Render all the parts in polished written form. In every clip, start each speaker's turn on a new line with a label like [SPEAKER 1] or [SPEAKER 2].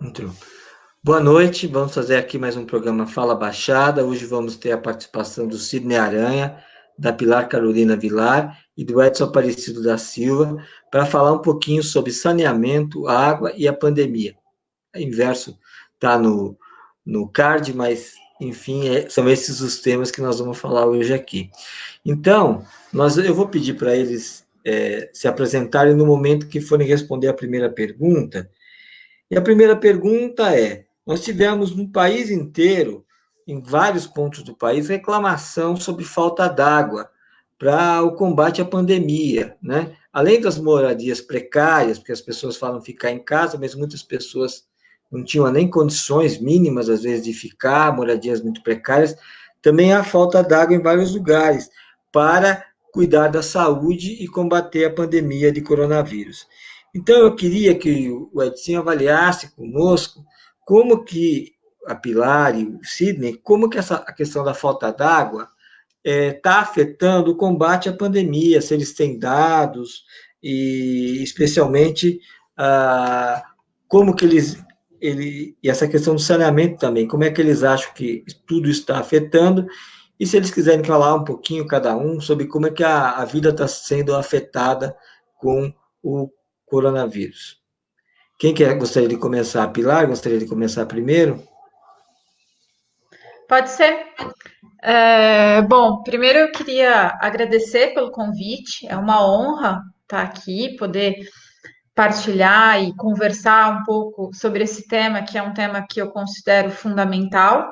[SPEAKER 1] Entrou. Boa noite, vamos fazer aqui mais um programa Fala Baixada. Hoje vamos ter a participação do Sidney Aranha, da Pilar Carolina Vilar e do Edson Aparecido da Silva, para falar um pouquinho sobre saneamento, água e a pandemia. O inverso está no card, mas, enfim, são esses os temas que nós vamos falar hoje aqui. Então, eu vou pedir para eles se apresentarem no momento que forem responder a primeira pergunta. E a primeira pergunta é: nós tivemos no país inteiro, em vários pontos do país, reclamação sobre falta d'água para o combate à pandemia, né? Além das moradias precárias, porque as pessoas falam ficar em casa, mas muitas pessoas não tinham nem condições mínimas, às vezes, de ficar, moradias muito precárias, também há falta d'água em vários lugares para cuidar da saúde e combater a pandemia de coronavírus. Então, eu queria que o Edson avaliasse conosco como que a Pilar e o Sidney, como que a questão da falta d'água está afetando o combate à pandemia, se eles têm dados, e especialmente como que e essa questão do saneamento também, como é que eles acham que tudo está afetando, e se eles quiserem falar um pouquinho, cada um, sobre como é que a vida está sendo afetada com o coronavírus. Gostaria de começar? A Pilar gostaria de começar primeiro?
[SPEAKER 2] Pode ser. Bom, primeiro eu queria agradecer pelo convite. É uma honra estar aqui, poder partilhar e conversar um pouco sobre esse tema, que é um tema que eu considero fundamental.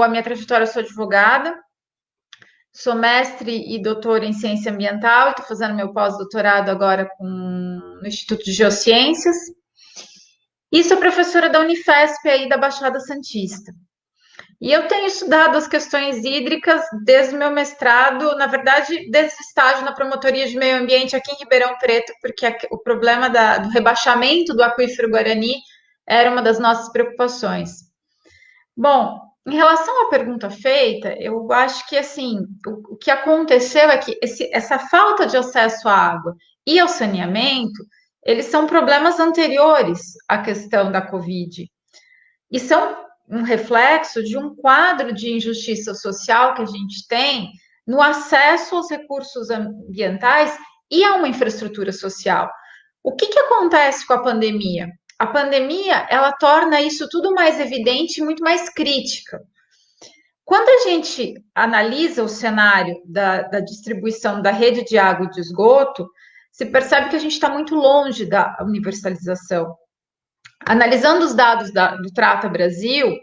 [SPEAKER 2] A minha trajetória, eu sou advogada, sou mestre e doutora em ciência ambiental, estou fazendo meu pós-doutorado agora no Instituto de Geociências, e sou professora da Unifesp aí da Baixada Santista. E eu tenho estudado as questões hídricas desde o meu mestrado, na verdade, desde o estágio na Promotoria de Meio Ambiente aqui em Ribeirão Preto, porque o problema do rebaixamento do aquífero Guarani era uma das nossas preocupações. Bom, em relação à pergunta feita, eu acho que assim, o que aconteceu é que essa falta de acesso à água e ao saneamento, eles são problemas anteriores à questão da Covid. E são um reflexo de um quadro de injustiça social que a gente tem no acesso aos recursos ambientais e a uma infraestrutura social. O que acontece com a pandemia? A pandemia, ela torna isso tudo mais evidente e muito mais crítica. Quando a gente analisa o cenário da distribuição da rede de água e de esgoto, se percebe que a gente está muito longe da universalização. Analisando os dados do Trata Brasil,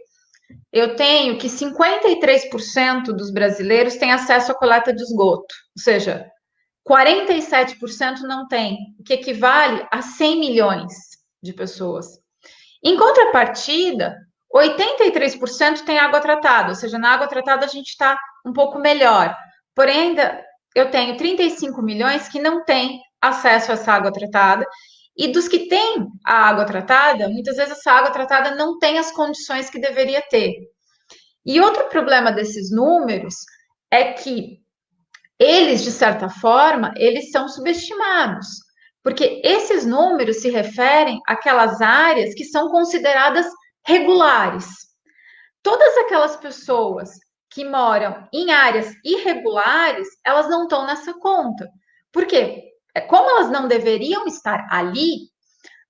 [SPEAKER 2] eu tenho que 53% dos brasileiros têm acesso à coleta de esgoto, ou seja, 47% não tem, o que equivale a 100 milhões de pessoas. Em contrapartida, 83% tem água tratada, ou seja, na água tratada a gente está um pouco melhor. Porém, ainda eu tenho 35 milhões que não têm acesso a essa água tratada. E dos que têm a água tratada, muitas vezes essa água tratada não tem as condições que deveria ter. E outro problema desses números é que eles, de certa forma, eles são subestimados, porque esses números se referem àquelas áreas que são consideradas regulares. Todas aquelas pessoas que moram em áreas irregulares, elas não estão nessa conta. Por quê? Como elas não deveriam estar ali,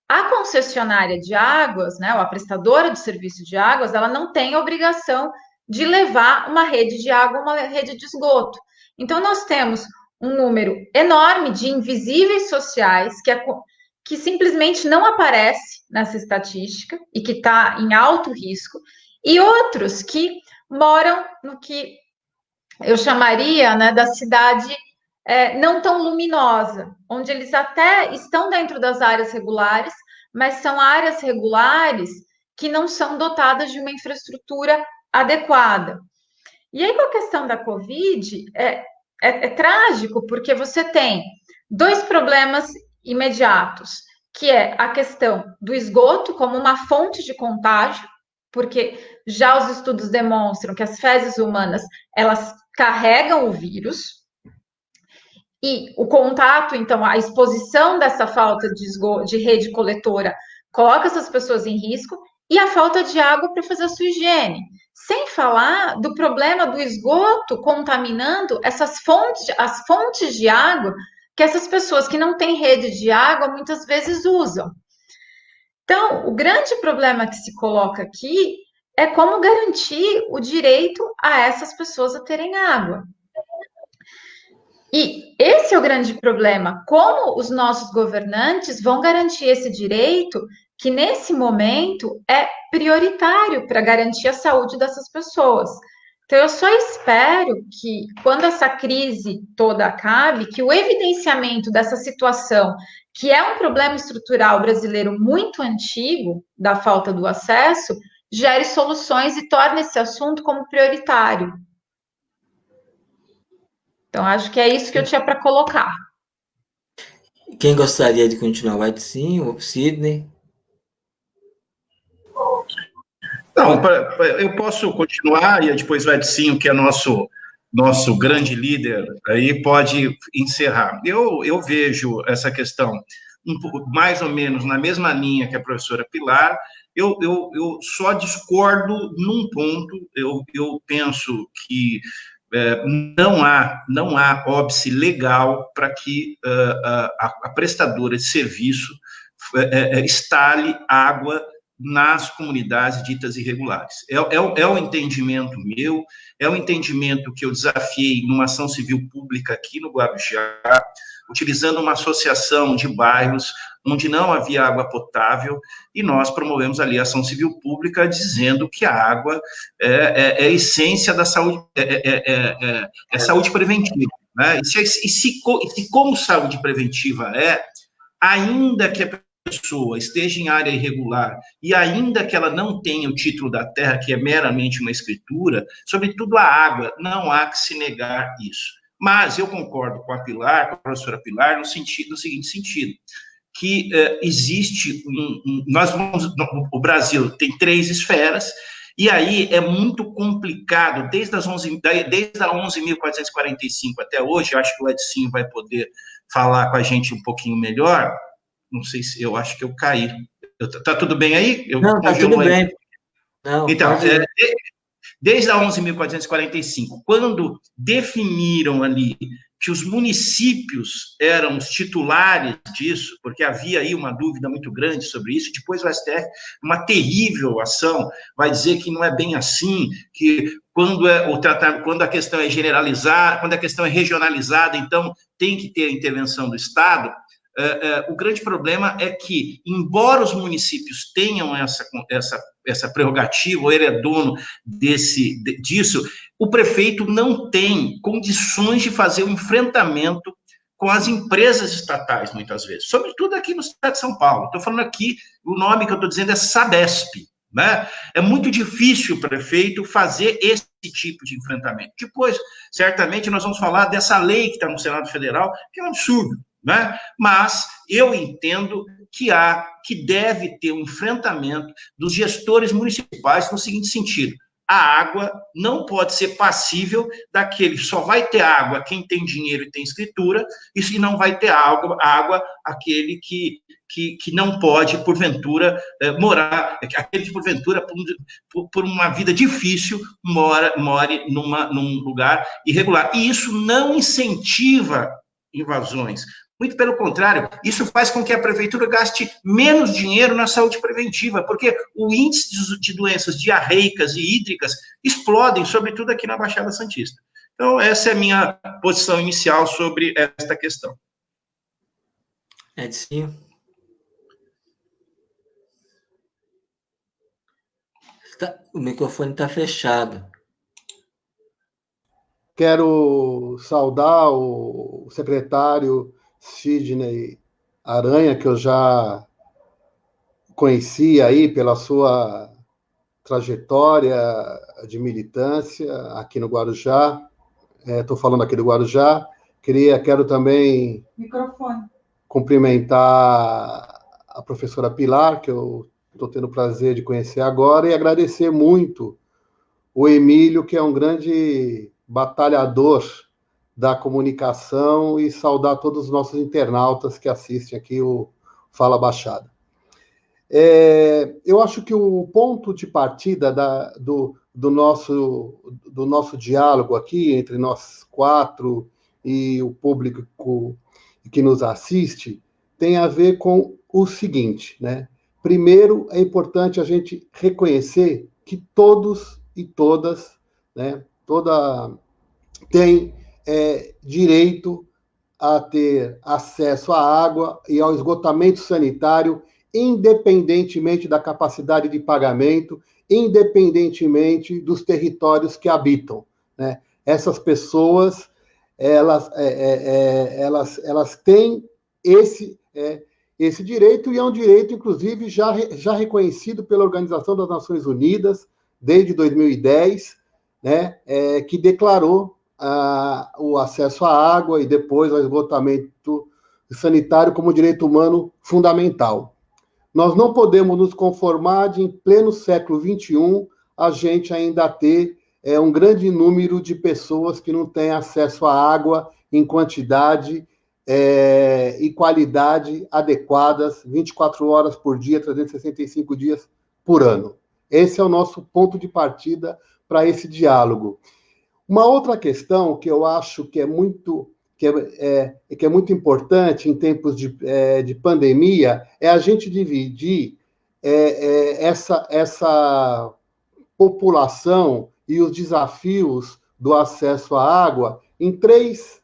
[SPEAKER 2] a concessionária de águas, né, ou a prestadora de serviço de águas, ela não tem a obrigação de levar uma rede de água, uma rede de esgoto. Então, nós temos um número enorme de invisíveis sociais que simplesmente não aparece nessa estatística e que está em alto risco, e outros que moram no que eu chamaria, né, da cidade não tão luminosa, onde eles até estão dentro das áreas regulares, mas são áreas regulares que não são dotadas de uma infraestrutura adequada. E aí, com a questão da Covid, é trágico, porque você tem dois problemas imediatos, que é a questão do esgoto como uma fonte de contágio, porque já os estudos demonstram que as fezes humanas, elas carregam o vírus, e o contato, então, a exposição dessa falta de rede coletora coloca essas pessoas em risco, e a falta de água para fazer a sua higiene. Sem falar do problema do esgoto contaminando as fontes de água que essas pessoas que não têm rede de água muitas vezes usam. Então, o grande problema que se coloca aqui é como garantir o direito a essas pessoas a terem água. E esse é o grande problema. Como os nossos governantes vão garantir esse direito que, nesse momento, é prioritário para garantir a saúde dessas pessoas? Então, eu só espero que, quando essa crise toda acabe, que o evidenciamento dessa situação, que é um problema estrutural brasileiro muito antigo, da falta do acesso, gere soluções e torne esse assunto como prioritário. Então, acho que é isso que eu tinha para colocar.
[SPEAKER 1] Quem gostaria de continuar? O Edson, o Sidney?
[SPEAKER 3] Não, eu posso continuar e depois o Edson, que é nosso grande líder, aí pode encerrar. Eu vejo essa questão mais ou menos na mesma linha que a professora Pilar. Eu só discordo num ponto. Eu penso que não há óbice legal para que a prestadora de serviço instale água nas comunidades ditas irregulares. É o entendimento meu, é o entendimento que eu desafiei numa ação civil pública aqui no Guarujá, utilizando uma associação de bairros onde não havia água potável, e nós promovemos ali a ação civil pública dizendo que a água é a essência da saúde, é saúde preventiva. Né? E se como saúde preventiva ainda que a pessoa esteja em área irregular e ainda que ela não tenha o título da terra, que é meramente uma escritura, sobretudo a água, não há que se negar isso. Mas eu concordo com a Pilar, com a professora Pilar, no seguinte sentido, que existe o Brasil tem 3 esferas, e aí é muito complicado, desde a 11.445 até hoje, eu acho que o Edson vai poder falar com a gente um pouquinho melhor. Não sei se eu acho que eu caí. Tá tudo bem aí?
[SPEAKER 1] Não, tá tudo bem. Não,
[SPEAKER 3] então, desde a 11.445, quando definiram ali que os municípios eram os titulares disso, porque havia aí uma dúvida muito grande sobre isso, depois o STF, uma terrível ação, vai dizer que não é bem assim, que quando a questão é generalizada, quando a questão é regionalizada, então tem que ter a intervenção do Estado. O grande problema é que, embora os municípios tenham essa prerrogativa, ou ele é dono disso, o prefeito não tem condições de fazer um enfrentamento com as empresas estatais, muitas vezes, sobretudo aqui no estado de São Paulo. Estou falando aqui, o nome que eu estou dizendo é Sabesp. Né? É muito difícil o prefeito fazer esse tipo de enfrentamento. Depois, certamente, nós vamos falar dessa lei que está no Senado Federal, que é um absurdo. Né? Mas eu entendo que deve ter um enfrentamento dos gestores municipais no seguinte sentido: a água não pode ser passível daquele, só vai ter água quem tem dinheiro e tem escritura, e se não vai ter água aquele que não pode, porventura, morar, aquele que, porventura, por uma vida difícil, more num lugar irregular. E isso não incentiva invasões. Muito pelo contrário, isso faz com que a prefeitura gaste menos dinheiro na saúde preventiva, porque o índice de doenças diarreicas e hídricas explodem, sobretudo aqui na Baixada Santista. Então, essa é a minha posição inicial sobre esta questão.
[SPEAKER 1] Edson? O microfone está fechado.
[SPEAKER 4] Quero saudar o secretário Sidney Aranha, que eu já conhecia aí pela sua trajetória de militância aqui no Guarujá. Estou falando aqui do Guarujá. Quero também cumprimentar a professora Pilar, que eu estou tendo o prazer de conhecer agora, e agradecer muito o Emílio, que é um grande batalhador da comunicação, e saudar todos os nossos internautas que assistem aqui o Fala Baixada. Eu acho que o ponto de partida do nosso diálogo aqui, entre nós quatro e o público que nos assiste, tem a ver com o seguinte, né? Primeiro, é importante a gente reconhecer que todos e todas, né, tem direito a ter acesso à água e ao esgotamento sanitário, independentemente da capacidade de pagamento, independentemente dos territórios que habitam, né? Essas pessoas, elas têm esse direito, e é um direito, inclusive, já reconhecido pela Organização das Nações Unidas, desde 2010, né, que declarou o acesso à água e depois ao esgotamento sanitário como direito humano fundamental. Nós não podemos nos conformar de, em pleno século XXI, a gente ainda ter um grande número de pessoas que não têm acesso à água em quantidade e qualidade adequadas, 24 horas por dia, 365 dias por ano. Esse é o nosso ponto de partida para esse diálogo. Uma outra questão que eu acho que é muito importante em tempos de pandemia é a gente dividir essa população e os desafios do acesso à água em três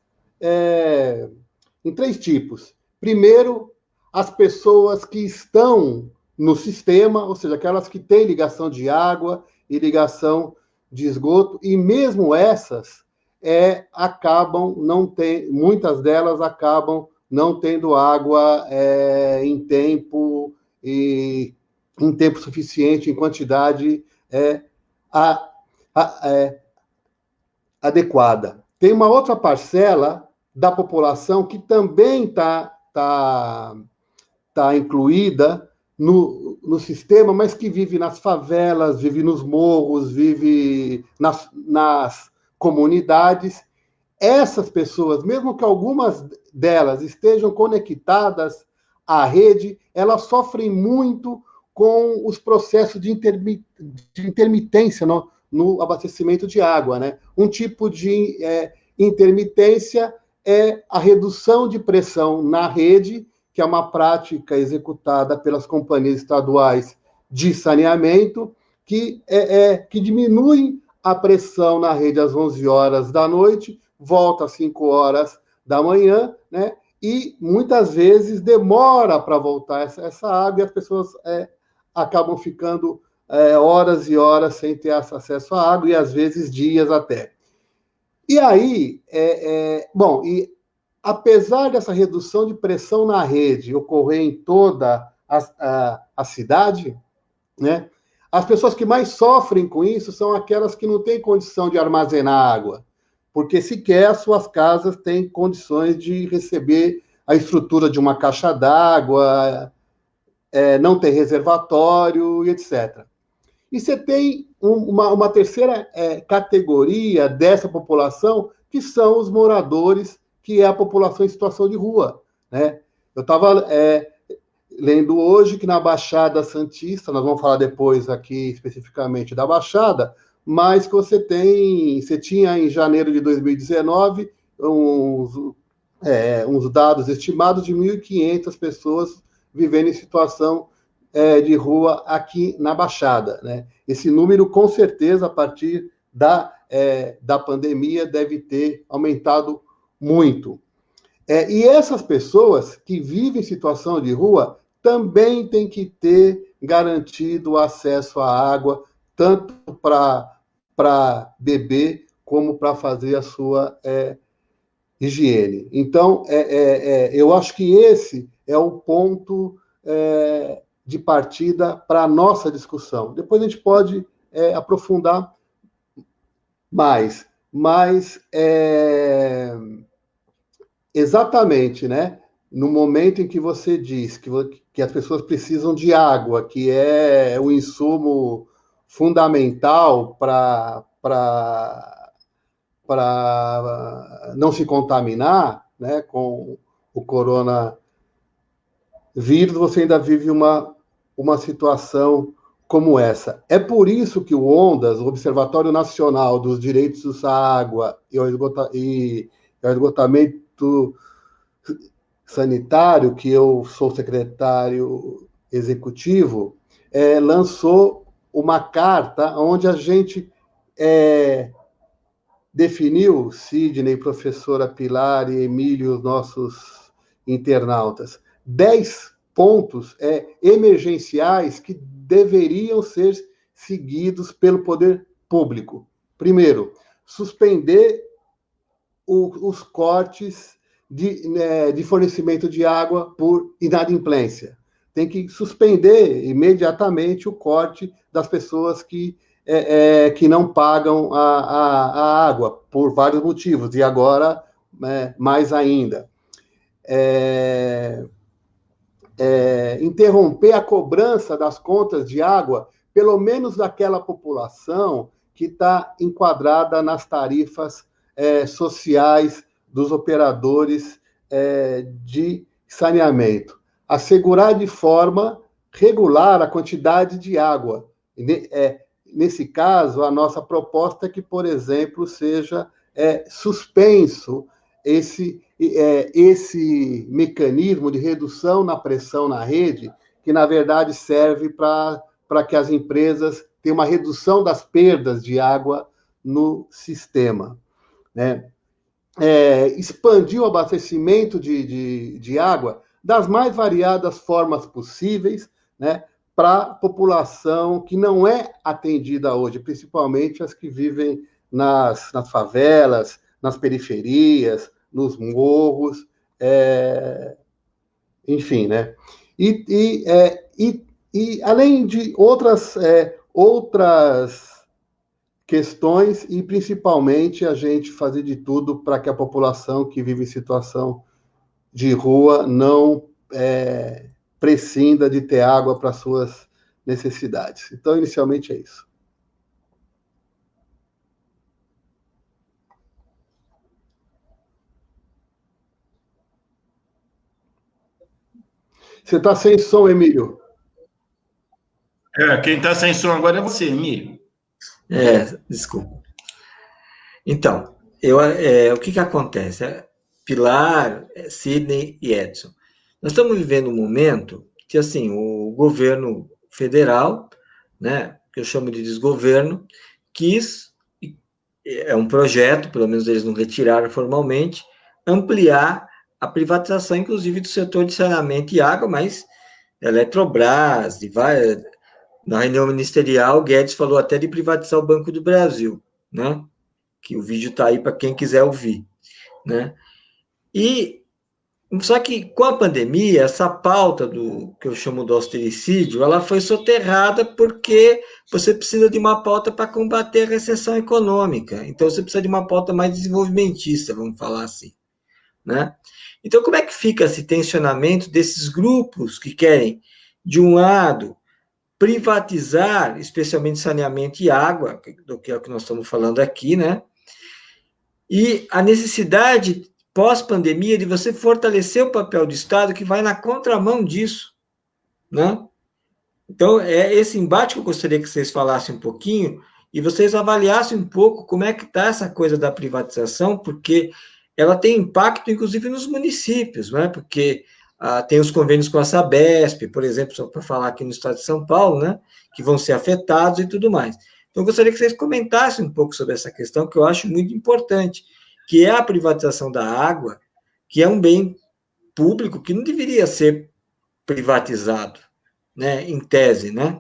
[SPEAKER 4] tipos. Primeiro, as pessoas que estão no sistema, ou seja, aquelas que têm ligação de água e ligação de esgoto, e mesmo essas muitas delas acabam não tendo água em tempo suficiente, em quantidade adequada. Tem uma outra parcela da população que também está incluída no sistema, mas que vive nas favelas, vive nos morros, vive nas comunidades. Essas pessoas, mesmo que algumas delas estejam conectadas à rede, elas sofrem muito com os processos de intermitência no abastecimento de água, né? Um tipo de intermitência é a redução de pressão na rede, que é uma prática executada pelas companhias estaduais de saneamento, que diminui a pressão na rede às 11 horas da noite, volta às 5 horas da manhã, né? E muitas vezes demora para voltar essa água, e as pessoas acabam ficando horas e horas sem ter acesso à água, e às vezes dias até. E aí, apesar dessa redução de pressão na rede ocorrer em toda a cidade, né, as pessoas que mais sofrem com isso são aquelas que não têm condição de armazenar água, porque sequer as suas casas têm condições de receber a estrutura de uma caixa d'água, não tem reservatório, etc. E você tem uma terceira categoria dessa população, que são os moradores, que é a população em situação de rua, né? Eu estava lendo hoje que na Baixada Santista, nós vamos falar depois aqui especificamente da Baixada, mas que você tinha em janeiro de 2019 uns dados estimados de 1.500 pessoas vivendo em situação de rua aqui na Baixada, né? Esse número, com certeza, a partir da pandemia, deve ter aumentado muito. E essas pessoas que vivem em situação de rua também têm que ter garantido acesso à água, tanto para beber como para fazer a sua higiene. Então, eu acho que esse é o ponto de partida para a nossa discussão. Depois a gente pode aprofundar mais, mas exatamente, né? No momento em que você diz que as pessoas precisam de água, que é o insumo fundamental para não se contaminar, né, com o coronavírus, você ainda vive uma situação como essa. É por isso que o ONDAS, o Observatório Nacional dos Direitos à Água e ao Esgotamento Sanitário, que eu sou secretário executivo, lançou uma carta onde a gente definiu, Sidney, professora Pilar e Emílio, os nossos internautas, 10 pontos emergenciais que deveriam ser seguidos pelo poder público. Primeiro, suspender os cortes de fornecimento de água por inadimplência. Tem que suspender imediatamente o corte das pessoas que não pagam a água, por vários motivos, e agora mais ainda. Interromper a cobrança das contas de água, pelo menos daquela população que está enquadrada nas tarifas sociais dos operadores de saneamento. Assegurar de forma regular a quantidade de água. Nesse caso, a nossa proposta é que, por exemplo, seja suspenso esse mecanismo de redução na pressão na rede, que, na verdade, serve para que as empresas tenham uma redução das perdas de água no sistema. Né? Expandir o abastecimento de água das mais variadas formas possíveis, né, para a população que não é atendida hoje, principalmente as que vivem nas favelas, nas periferias, nos morros, enfim, né? E além de outras questões, e principalmente a gente fazer de tudo para que a população que vive em situação de rua não prescinda de ter água para suas necessidades. Então, inicialmente é isso. Você está sem som, Emílio?
[SPEAKER 3] Quem está sem som agora é você, Emílio.
[SPEAKER 1] Desculpa. Então, o que acontece? Pilar, Sidney e Edson. Nós estamos vivendo um momento que, assim, o governo federal, né, que eu chamo de desgoverno, quis, é um projeto, pelo menos eles não retiraram formalmente, ampliar a privatização, inclusive, do setor de saneamento e água, mas Eletrobras, na reunião ministerial, Guedes falou até de privatizar o Banco do Brasil, né? Que o vídeo está aí para quem quiser ouvir, né? Só que com a pandemia, essa pauta do que eu chamo do austericídio, ela foi soterrada porque você precisa de uma pauta para combater a recessão econômica. Então você precisa de uma pauta mais desenvolvimentista, vamos falar assim, né? Então como é que fica esse tensionamento desses grupos que querem, de um lado, privatizar, especialmente saneamento e água, do que é o que nós estamos falando aqui, né? E a necessidade, pós-pandemia, de você fortalecer o papel do Estado, que vai na contramão disso, né? Então, é esse embate que eu gostaria que vocês falassem um pouquinho e vocês avaliassem um pouco como é que está essa coisa da privatização, porque ela tem impacto, inclusive, nos municípios, né? Porque tem os convênios com a Sabesp, por exemplo, só para falar aqui no estado de São Paulo, né? Que vão ser afetados e tudo mais. Então, eu gostaria que vocês comentassem um pouco sobre essa questão, que eu acho muito importante, que é a privatização da água, que é um bem público que não deveria ser privatizado, né? Em tese, né?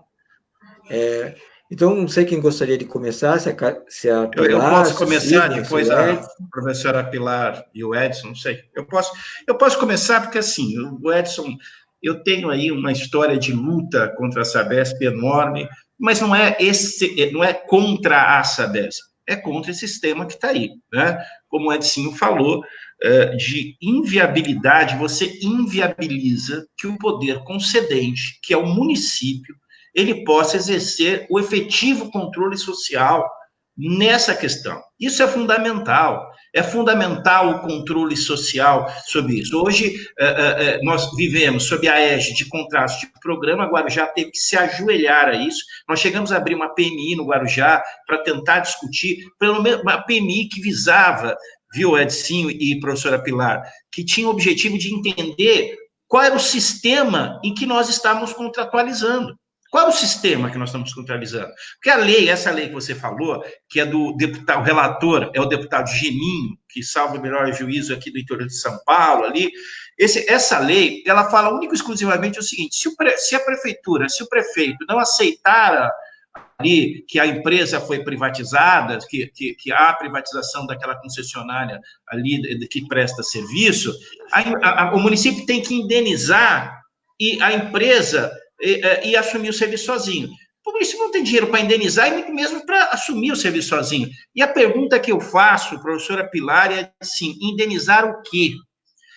[SPEAKER 1] Então, não sei quem gostaria de começar, se a Pilar,
[SPEAKER 3] eu posso começar,
[SPEAKER 1] Sidney,
[SPEAKER 3] depois a professora Pilar e o Edson, não sei. Eu posso começar porque, assim, o Edson, eu tenho aí uma história de luta contra a Sabesp enorme, mas não é contra a Sabesp, é contra esse sistema que está aí, né? Como o Edson falou, de inviabilidade, você inviabiliza que o poder concedente, que é o município, ele possa exercer o efetivo controle social nessa questão. Isso é fundamental. É fundamental o controle social sobre isso. Hoje, nós vivemos sob a égide de contratos de programa, Guarujá teve que se ajoelhar a isso. Nós chegamos a abrir uma PMI no Guarujá para tentar discutir, pelo menos uma PMI que visava, viu, Edinho e professora Pilar, que tinha o objetivo de entender qual era o sistema em que nós estávamos contratualizando. Qual é o sistema que nós estamos contratualizando? Porque a lei, essa lei que você falou, que é do deputado, o relator é o deputado Geninho, que salva o melhor juízo aqui do interior de São Paulo, ali. Essa lei, ela fala único e exclusivamente o seguinte: se a prefeitura, se o prefeito não aceitar ali que a empresa foi privatizada, que há a privatização daquela concessionária ali que presta serviço, o município tem que indenizar e a empresa e assumir o serviço sozinho. O município não tem dinheiro para indenizar e muito mesmo para assumir o serviço sozinho. E a pergunta que eu faço, professora Pilar, é assim: indenizar o quê?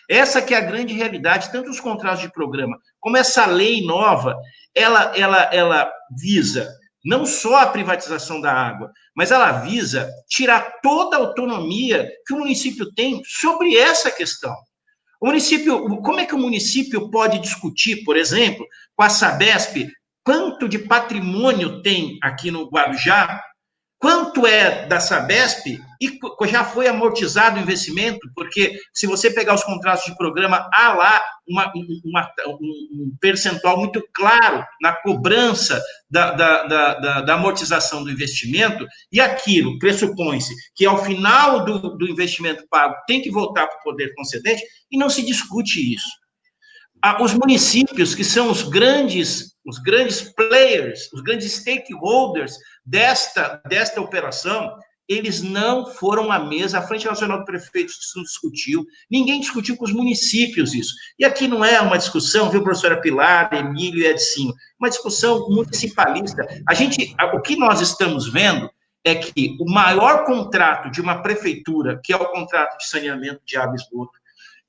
[SPEAKER 3] Essa que é a grande realidade, tanto os contratos de programa como essa lei nova, ela visa não só a privatização da água, mas ela visa tirar toda a autonomia que o município tem sobre essa questão. O município, como é que o município pode discutir, por exemplo, com a Sabesp, quanto de patrimônio tem aqui no Guarujá, quanto é da Sabesp e já foi amortizado o investimento, porque se você pegar os contratos de programa, há lá um percentual muito claro na cobrança da amortização do investimento, e aquilo pressupõe-se que ao final do investimento pago tem que voltar para o poder concedente, e não se discute isso. Os municípios, que são os grandes players, os grandes stakeholders desta operação, eles não foram à mesa. A Frente Nacional de Prefeitos não discutiu, ninguém discutiu com os municípios isso. E aqui não é uma discussão, viu, professora Pilar, Emílio e Edinho, uma discussão municipalista. O que nós estamos vendo é que o maior contrato de uma prefeitura, que é o contrato de saneamento de água e esgoto,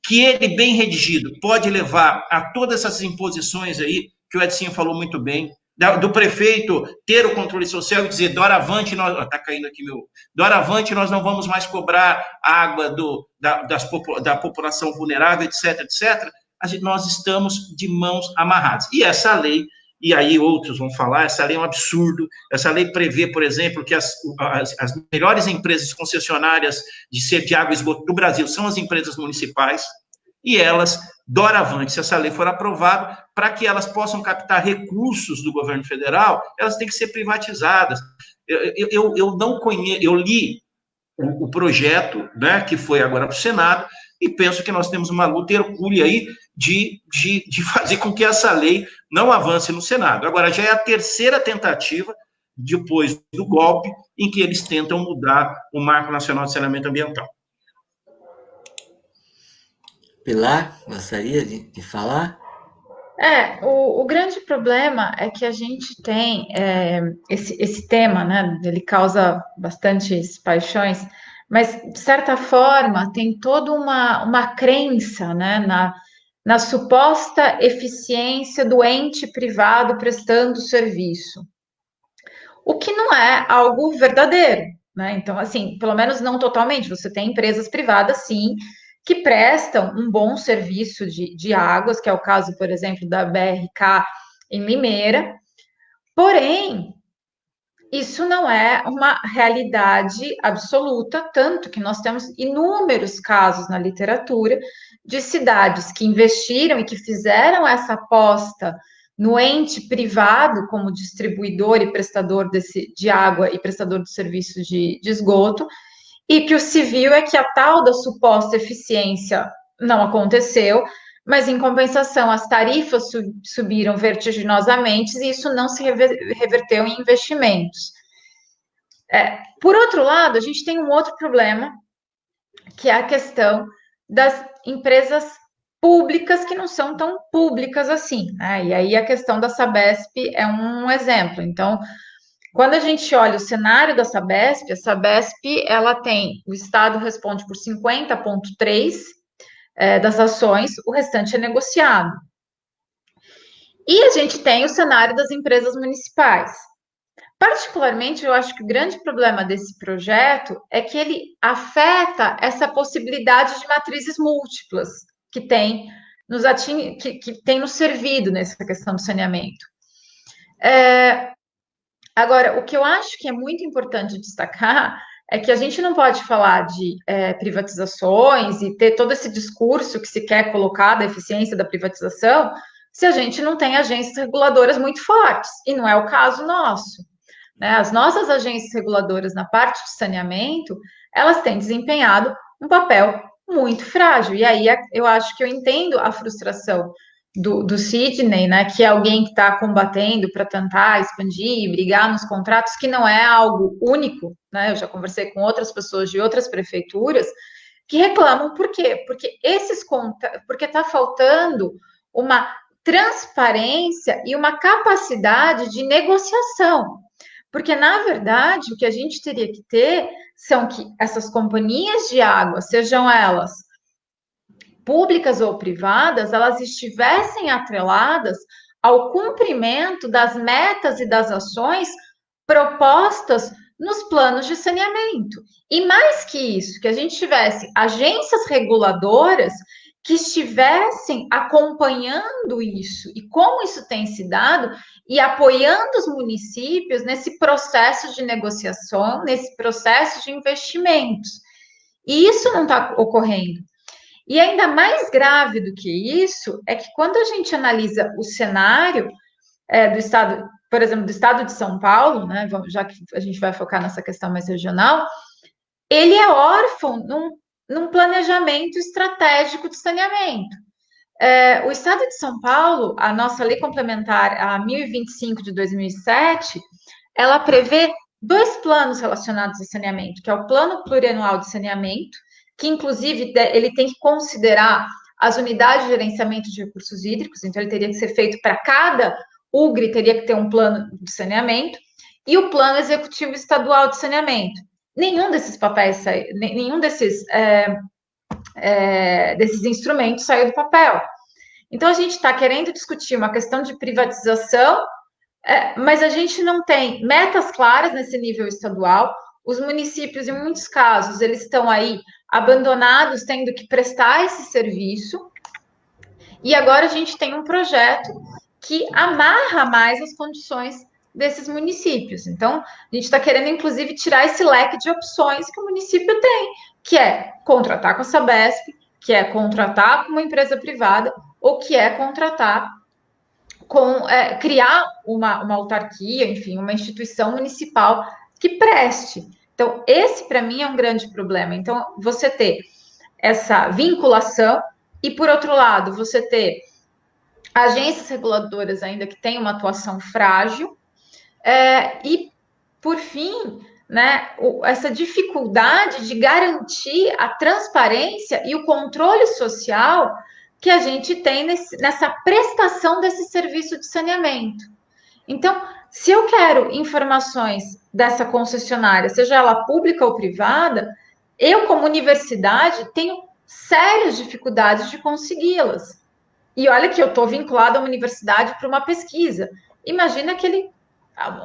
[SPEAKER 3] que ele, bem redigido, pode levar a todas essas imposições aí, que o Edinho falou muito bem, do prefeito ter o controle social e dizer, doravante, está caindo aqui doravante, nós não vamos mais cobrar água da população vulnerável, etc, etc. Nós estamos de mãos amarradas. E essa lei, e aí outros vão falar, essa lei é um absurdo, essa lei prevê, por exemplo, que as melhores empresas concessionárias de água e esgoto do Brasil são as empresas municipais, e elas, doravante, se essa lei for aprovada, para que elas possam captar recursos do governo federal, elas têm que ser privatizadas. Eu não conheço, eu li o projeto, né, que foi agora para o Senado, e penso que nós temos uma luta hercúlea aí de fazer com que essa lei não avance no Senado. Agora, já é a terceira tentativa, depois do golpe, em que eles tentam mudar o Marco Nacional de Saneamento Ambiental.
[SPEAKER 1] Pilar, gostaria de falar?
[SPEAKER 2] O grande problema é que a gente tem esse tema, né? Ele causa bastantes paixões, mas, de certa forma, tem toda uma crença, né, na suposta eficiência do ente privado prestando serviço, o que não é algo verdadeiro, né? Então, assim, pelo menos não totalmente. Você tem empresas privadas, sim, que prestam um bom serviço de águas, que é o caso, por exemplo, da BRK em Limeira. Porém, isso não é uma realidade absoluta, tanto que nós temos inúmeros casos na literatura de cidades que investiram e que fizeram essa aposta no ente privado como distribuidor e prestador de água e prestador de serviços de esgoto, e que o civil é que a tal da suposta eficiência não aconteceu, mas, em compensação, as tarifas subiram vertiginosamente e isso não se reverteu em investimentos. Por outro lado, a gente tem um outro problema, que é a questão das empresas públicas que não são tão públicas assim, né? E aí a questão da Sabesp é um exemplo. Então, quando a gente olha o cenário da Sabesp, a Sabesp, ela tem, o Estado responde por 50,3% das ações, o restante é negociado. E a gente tem o cenário das empresas municipais. Particularmente, eu acho que o grande problema desse projeto é que ele afeta essa possibilidade de matrizes múltiplas que tem que tem nos servido nessa questão do saneamento. Agora, o que eu acho que é muito importante destacar é que a gente não pode falar de privatizações e ter todo esse discurso que se quer colocar da eficiência da privatização se a gente não tem agências reguladoras muito fortes, e não é o caso nosso. Né? As nossas agências reguladoras na parte de saneamento, elas têm desempenhado um papel muito frágil, e aí eu acho que eu entendo a frustração do Sidney, né, que é alguém que está combatendo para tentar expandir, brigar nos contratos, que não é algo único, né? Eu já conversei com outras pessoas de outras prefeituras que reclamam por quê? Porque está faltando uma transparência e uma capacidade de negociação. Porque, na verdade, o que a gente teria que ter são que essas companhias de água, sejam elas públicas ou privadas, elas estivessem atreladas ao cumprimento das metas e das ações propostas nos planos de saneamento. E mais que isso, que a gente tivesse agências reguladoras que estivessem acompanhando isso e como isso tem se dado e apoiando os municípios nesse processo de negociação, nesse processo de investimentos. E isso não está ocorrendo. E ainda mais grave do que isso é que quando a gente analisa o cenário do estado, por exemplo, do estado de São Paulo, né, já que a gente vai focar nessa questão mais regional, ele é órfão num planejamento estratégico de saneamento. O estado de São Paulo, a nossa lei complementar, a 1025 de 2007, ela prevê 2 planos relacionados a saneamento, que é o Plano Plurianual de Saneamento, que inclusive ele tem que considerar as unidades de gerenciamento de recursos hídricos, então ele teria que ser feito para cada UGRE, teria que ter um plano de saneamento, e o Plano Executivo Estadual de Saneamento. Nenhum desses papéis, nenhum desses instrumentos saiu do papel. Então, a gente está querendo discutir uma questão de privatização, mas a gente não tem metas claras nesse nível estadual. Os municípios, em muitos casos, eles estão aí abandonados, tendo que prestar esse serviço. E agora a gente tem um projeto que amarra mais as condições desses municípios. Então, a gente está querendo, inclusive, tirar esse leque de opções que o município tem, que é contratar com a Sabesp, que é contratar com uma empresa privada, ou que é contratar criar uma autarquia, enfim, uma instituição municipal que preste. Então, esse, para mim, é um grande problema. Então, você ter essa vinculação e, por outro lado, você ter agências reguladoras ainda que têm uma atuação frágil e, por fim, né, essa dificuldade de garantir a transparência e o controle social que a gente tem nessa prestação desse serviço de saneamento. Então, se eu quero informações dessa concessionária, seja ela pública ou privada, eu, como universidade, tenho sérias dificuldades de consegui-las. E olha que eu estou vinculada a uma universidade para uma pesquisa. Imagina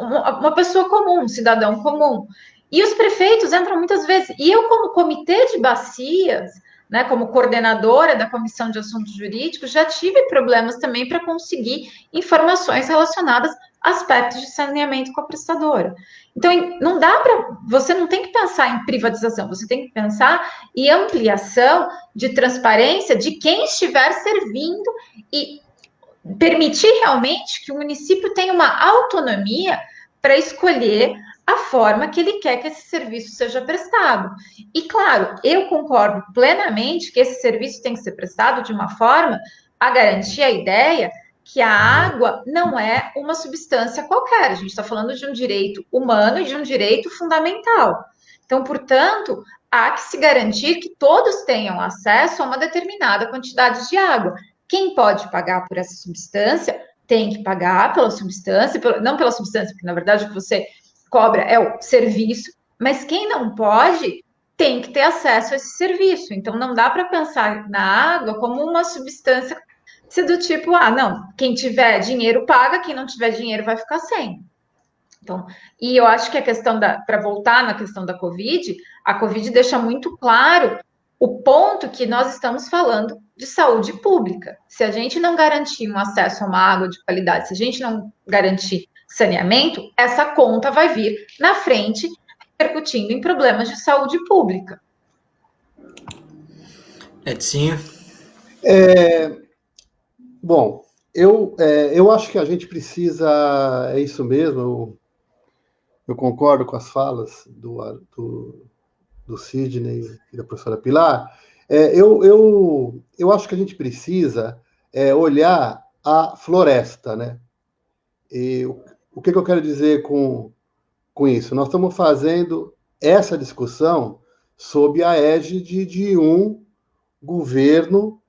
[SPEAKER 2] uma pessoa comum, um cidadão comum. E os prefeitos entram muitas vezes. E eu, como comitê de bacias, né, como coordenadora da Comissão de Assuntos Jurídicos, já tive problemas também para conseguir informações relacionadas a aspectos de saneamento com a prestadora. Então, não dá para... Você não tem que pensar em privatização, você tem que pensar em ampliação de transparência de quem estiver servindo e permitir realmente que o município tenha uma autonomia para escolher a forma que ele quer que esse serviço seja prestado. E, claro, eu concordo plenamente que esse serviço tem que ser prestado de uma forma a garantir a ideia que a água não é uma substância qualquer. A gente está falando de um direito humano e de um direito fundamental. Então, portanto, há que se garantir que todos tenham acesso a uma determinada quantidade de água. Quem pode pagar por essa substância tem que pagar pela substância, não pela substância, porque na verdade o que você cobra é o serviço, mas quem não pode tem que ter acesso a esse serviço. Então, não dá para pensar na água como uma substância do tipo, não, quem tiver dinheiro paga, quem não tiver dinheiro vai ficar sem. Então, e eu acho que a questão para voltar na questão da Covid, a Covid deixa muito claro o ponto que nós estamos falando de saúde pública. Se a gente não garantir um acesso a uma água de qualidade, se a gente não garantir saneamento, essa conta vai vir na frente, repercutindo em problemas de saúde pública.
[SPEAKER 1] Edinho?
[SPEAKER 4] Bom, eu acho que a gente precisa, é isso mesmo, eu concordo com as falas do Sidney e da professora Pilar. Eu acho que a gente precisa olhar a floresta, né? E o que eu quero dizer com isso? Nós estamos fazendo essa discussão sob a égide de um governo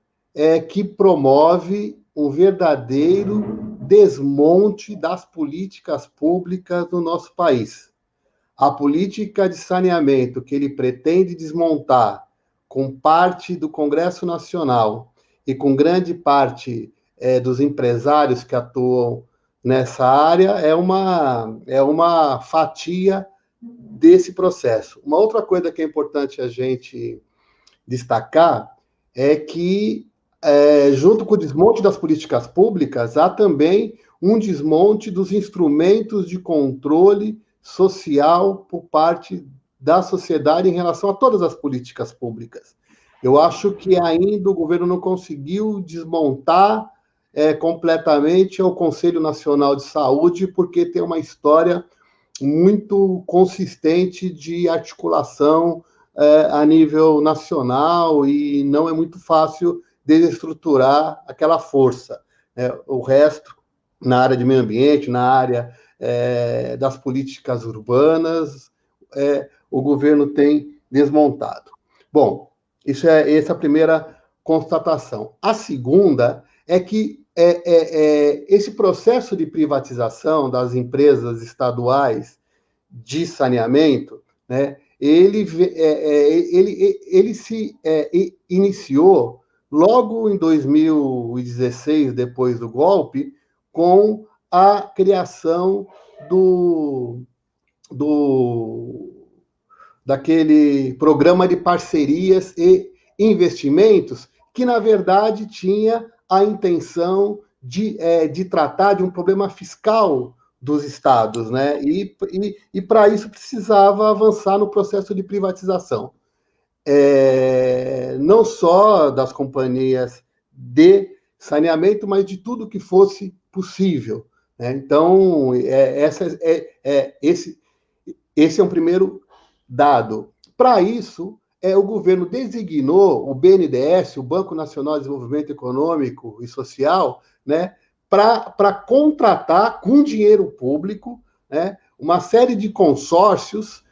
[SPEAKER 4] que promove um verdadeiro desmonte das políticas públicas no nosso país. A política de saneamento que ele pretende desmontar com parte do Congresso Nacional e com grande parte dos empresários que atuam nessa área é uma fatia desse processo. Uma outra coisa que é importante a gente destacar é que, junto com o desmonte das políticas públicas, há também um desmonte dos instrumentos de controle social por parte da sociedade em relação a todas as políticas públicas. Eu acho que ainda o governo não conseguiu desmontar completamente o Conselho Nacional de Saúde, porque tem uma história muito consistente de articulação a nível nacional e não é muito fácil desestruturar aquela força. O resto, na área de meio ambiente, na área das políticas urbanas, o governo tem desmontado. Bom, essa é a primeira constatação. A segunda é que esse processo de privatização das empresas estaduais de saneamento, né, ele se iniciou logo em 2016, depois do golpe, com a criação daquele programa de parcerias e investimentos, que, na verdade, tinha a intenção de tratar de um problema fiscal dos estados, né? E para isso precisava avançar no processo de privatização. Não só das companhias de saneamento, mas de tudo que fosse possível, né? Então, esse é um primeiro dado. Para isso, o governo designou o BNDES, o Banco Nacional de Desenvolvimento Econômico e Social, né, para contratar com dinheiro público, né, uma série de consórcios,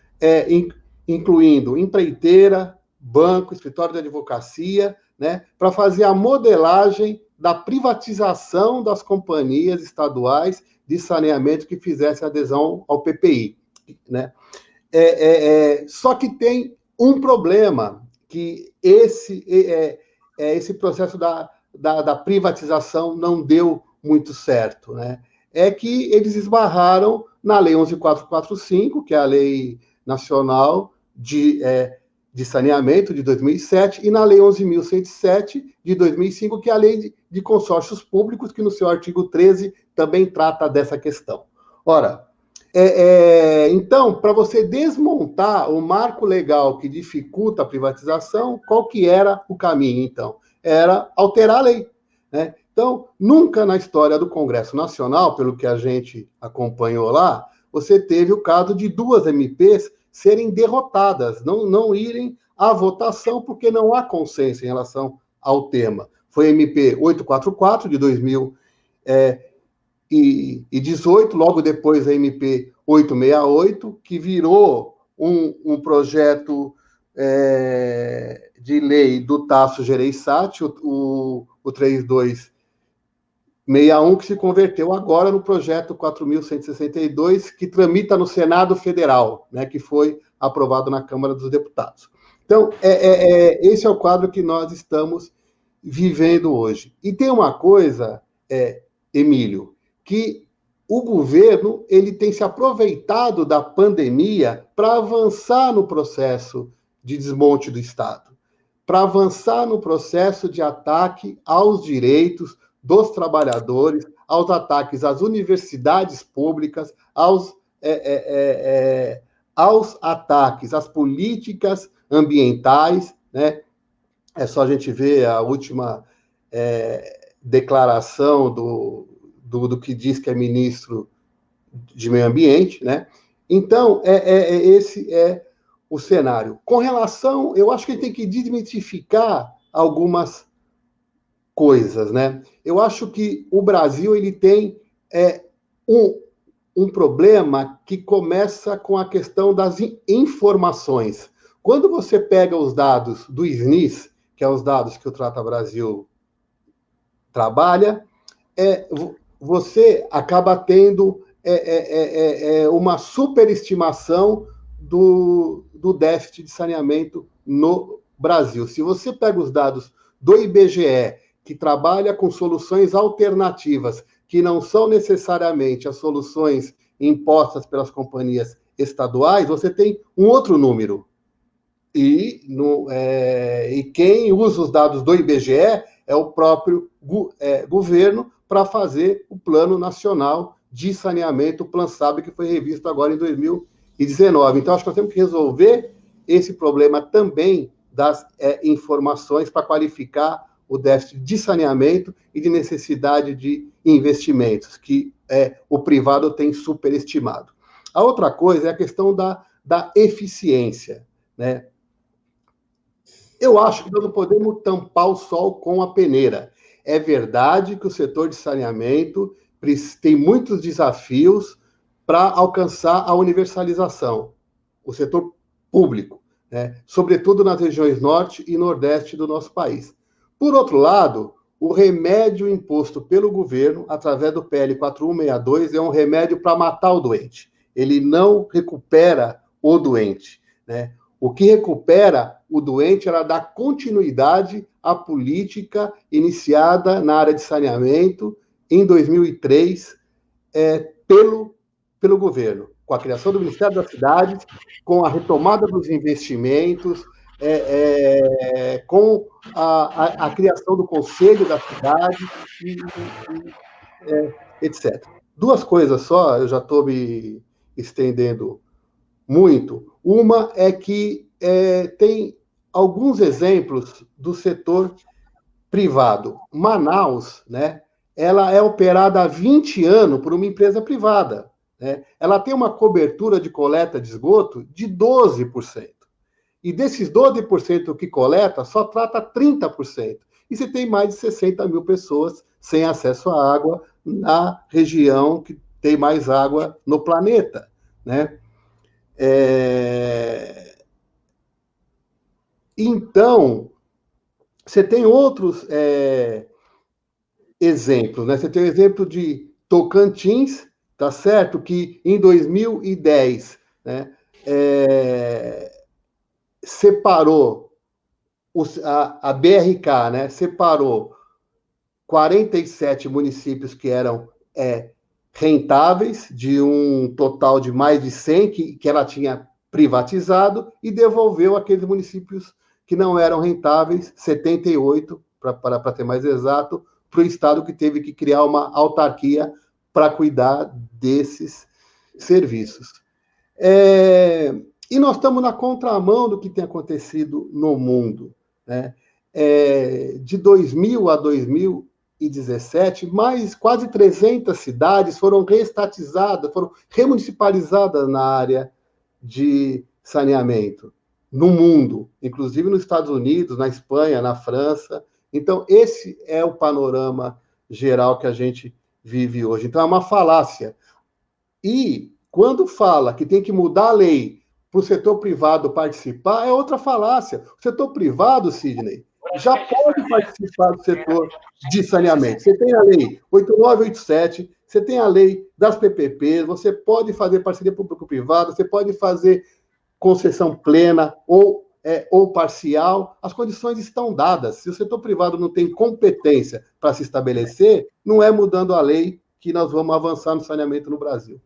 [SPEAKER 4] incluindo empreiteira, banco, escritório de advocacia, né, para fazer a modelagem da privatização das companhias estaduais de saneamento que fizessem adesão ao PPI, né? Só que tem um problema, que esse processo da privatização não deu muito certo, né? É que eles esbarraram na Lei 11.445, que é a Lei Nacional de Saneamento de 2007, e na Lei 11.107 de 2005, que é a Lei de Consórcios Públicos, que no seu artigo 13 também trata dessa questão. Ora, então, para você desmontar o marco legal que dificulta a privatização, qual que era o caminho, então? Era alterar a lei, né? Então, nunca na história do Congresso Nacional, pelo que a gente acompanhou lá, você teve o caso de duas MPs serem derrotadas, não irem à votação, porque não há consenso em relação ao tema. Foi a MP 844, de 2018, logo depois a MP 868, que virou um projeto de lei do Tasso Gereissati, o 3261, que se converteu agora no projeto 4.162, que tramita no Senado Federal, né, que foi aprovado na Câmara dos Deputados. Então, esse é o quadro que nós estamos vivendo hoje. E tem uma coisa, Emílio, que o governo ele tem se aproveitado da pandemia para avançar no processo de desmonte do Estado, para avançar no processo de ataque aos direitos dos trabalhadores, aos ataques às universidades públicas, aos ataques às políticas ambientais, né? É só a gente ver a última declaração do que diz que é ministro de Meio Ambiente, né? Então, esse é o cenário. Com relação, eu acho que ele tem que desmitificar algumas coisas, né? Eu acho que o Brasil ele tem um problema que começa com a questão das informações. Quando você pega os dados do SNIS, que é os dados que o Trata Brasil trabalha, você acaba tendo uma superestimação do déficit de saneamento no Brasil. Se você pega os dados do IBGE, que trabalha com soluções alternativas, que não são necessariamente as soluções impostas pelas companhias estaduais, você tem um outro número. E quem usa os dados do IBGE é o próprio governo para fazer o Plano Nacional de Saneamento, o PlanSab, que foi revisto agora em 2019. Então, acho que nós temos que resolver esse problema também das informações para qualificar o déficit de saneamento e de necessidade de investimentos, que o privado tem superestimado. A outra coisa é a questão da eficiência, né? Eu acho que nós não podemos tampar o sol com a peneira. É verdade que o setor de saneamento tem muitos desafios para alcançar a universalização, o setor público, né? Sobretudo nas regiões norte e nordeste do nosso país. Por outro lado, o remédio imposto pelo governo, através do PL 4162, é um remédio para matar o doente. Ele não recupera o doente, né? O que recupera o doente era dar continuidade à política iniciada na área de saneamento em 2003 pelo governo, com a criação do Ministério das Cidades, com a retomada dos investimentos, com a criação do Conselho da Cidade, etc. Duas coisas só, eu já estou me estendendo muito. Uma é que tem alguns exemplos do setor privado. Manaus, né, ela é operada há 20 anos por uma empresa privada, né? Ela tem uma cobertura de coleta de esgoto de 12%. E desses 12% que coleta, só trata 30%. E você tem mais de 60 mil pessoas sem acesso à água na região que tem mais água no planeta, né? Então, você tem outros exemplos, né? Você tem o exemplo de Tocantins, tá certo? Que em 2010, né, separou a BRK, né? Separou 47 municípios que eram rentáveis, de um total de mais de 100 que ela tinha privatizado, e devolveu aqueles municípios que não eram rentáveis, 78, para ter mais exato, para o Estado, que teve que criar uma autarquia para cuidar desses serviços. E nós estamos na contramão do que tem acontecido no mundo, né? De 2000 a 2017, quase 300 cidades foram reestatizadas, foram remunicipalizadas na área de saneamento no mundo, inclusive nos Estados Unidos, na Espanha, na França. Então, esse é o panorama geral que a gente vive hoje. Então, é uma falácia. E, quando fala que tem que mudar a lei para o setor privado participar, é outra falácia. O setor privado, Sidney, já pode participar do setor de saneamento. Você tem a lei 8987, você tem a lei das PPPs, você pode fazer parceria público-privada, você pode fazer concessão plena ou parcial. As condições estão dadas. Se o setor privado não tem competência para se estabelecer, não é mudando a lei que nós vamos avançar no saneamento no Brasil.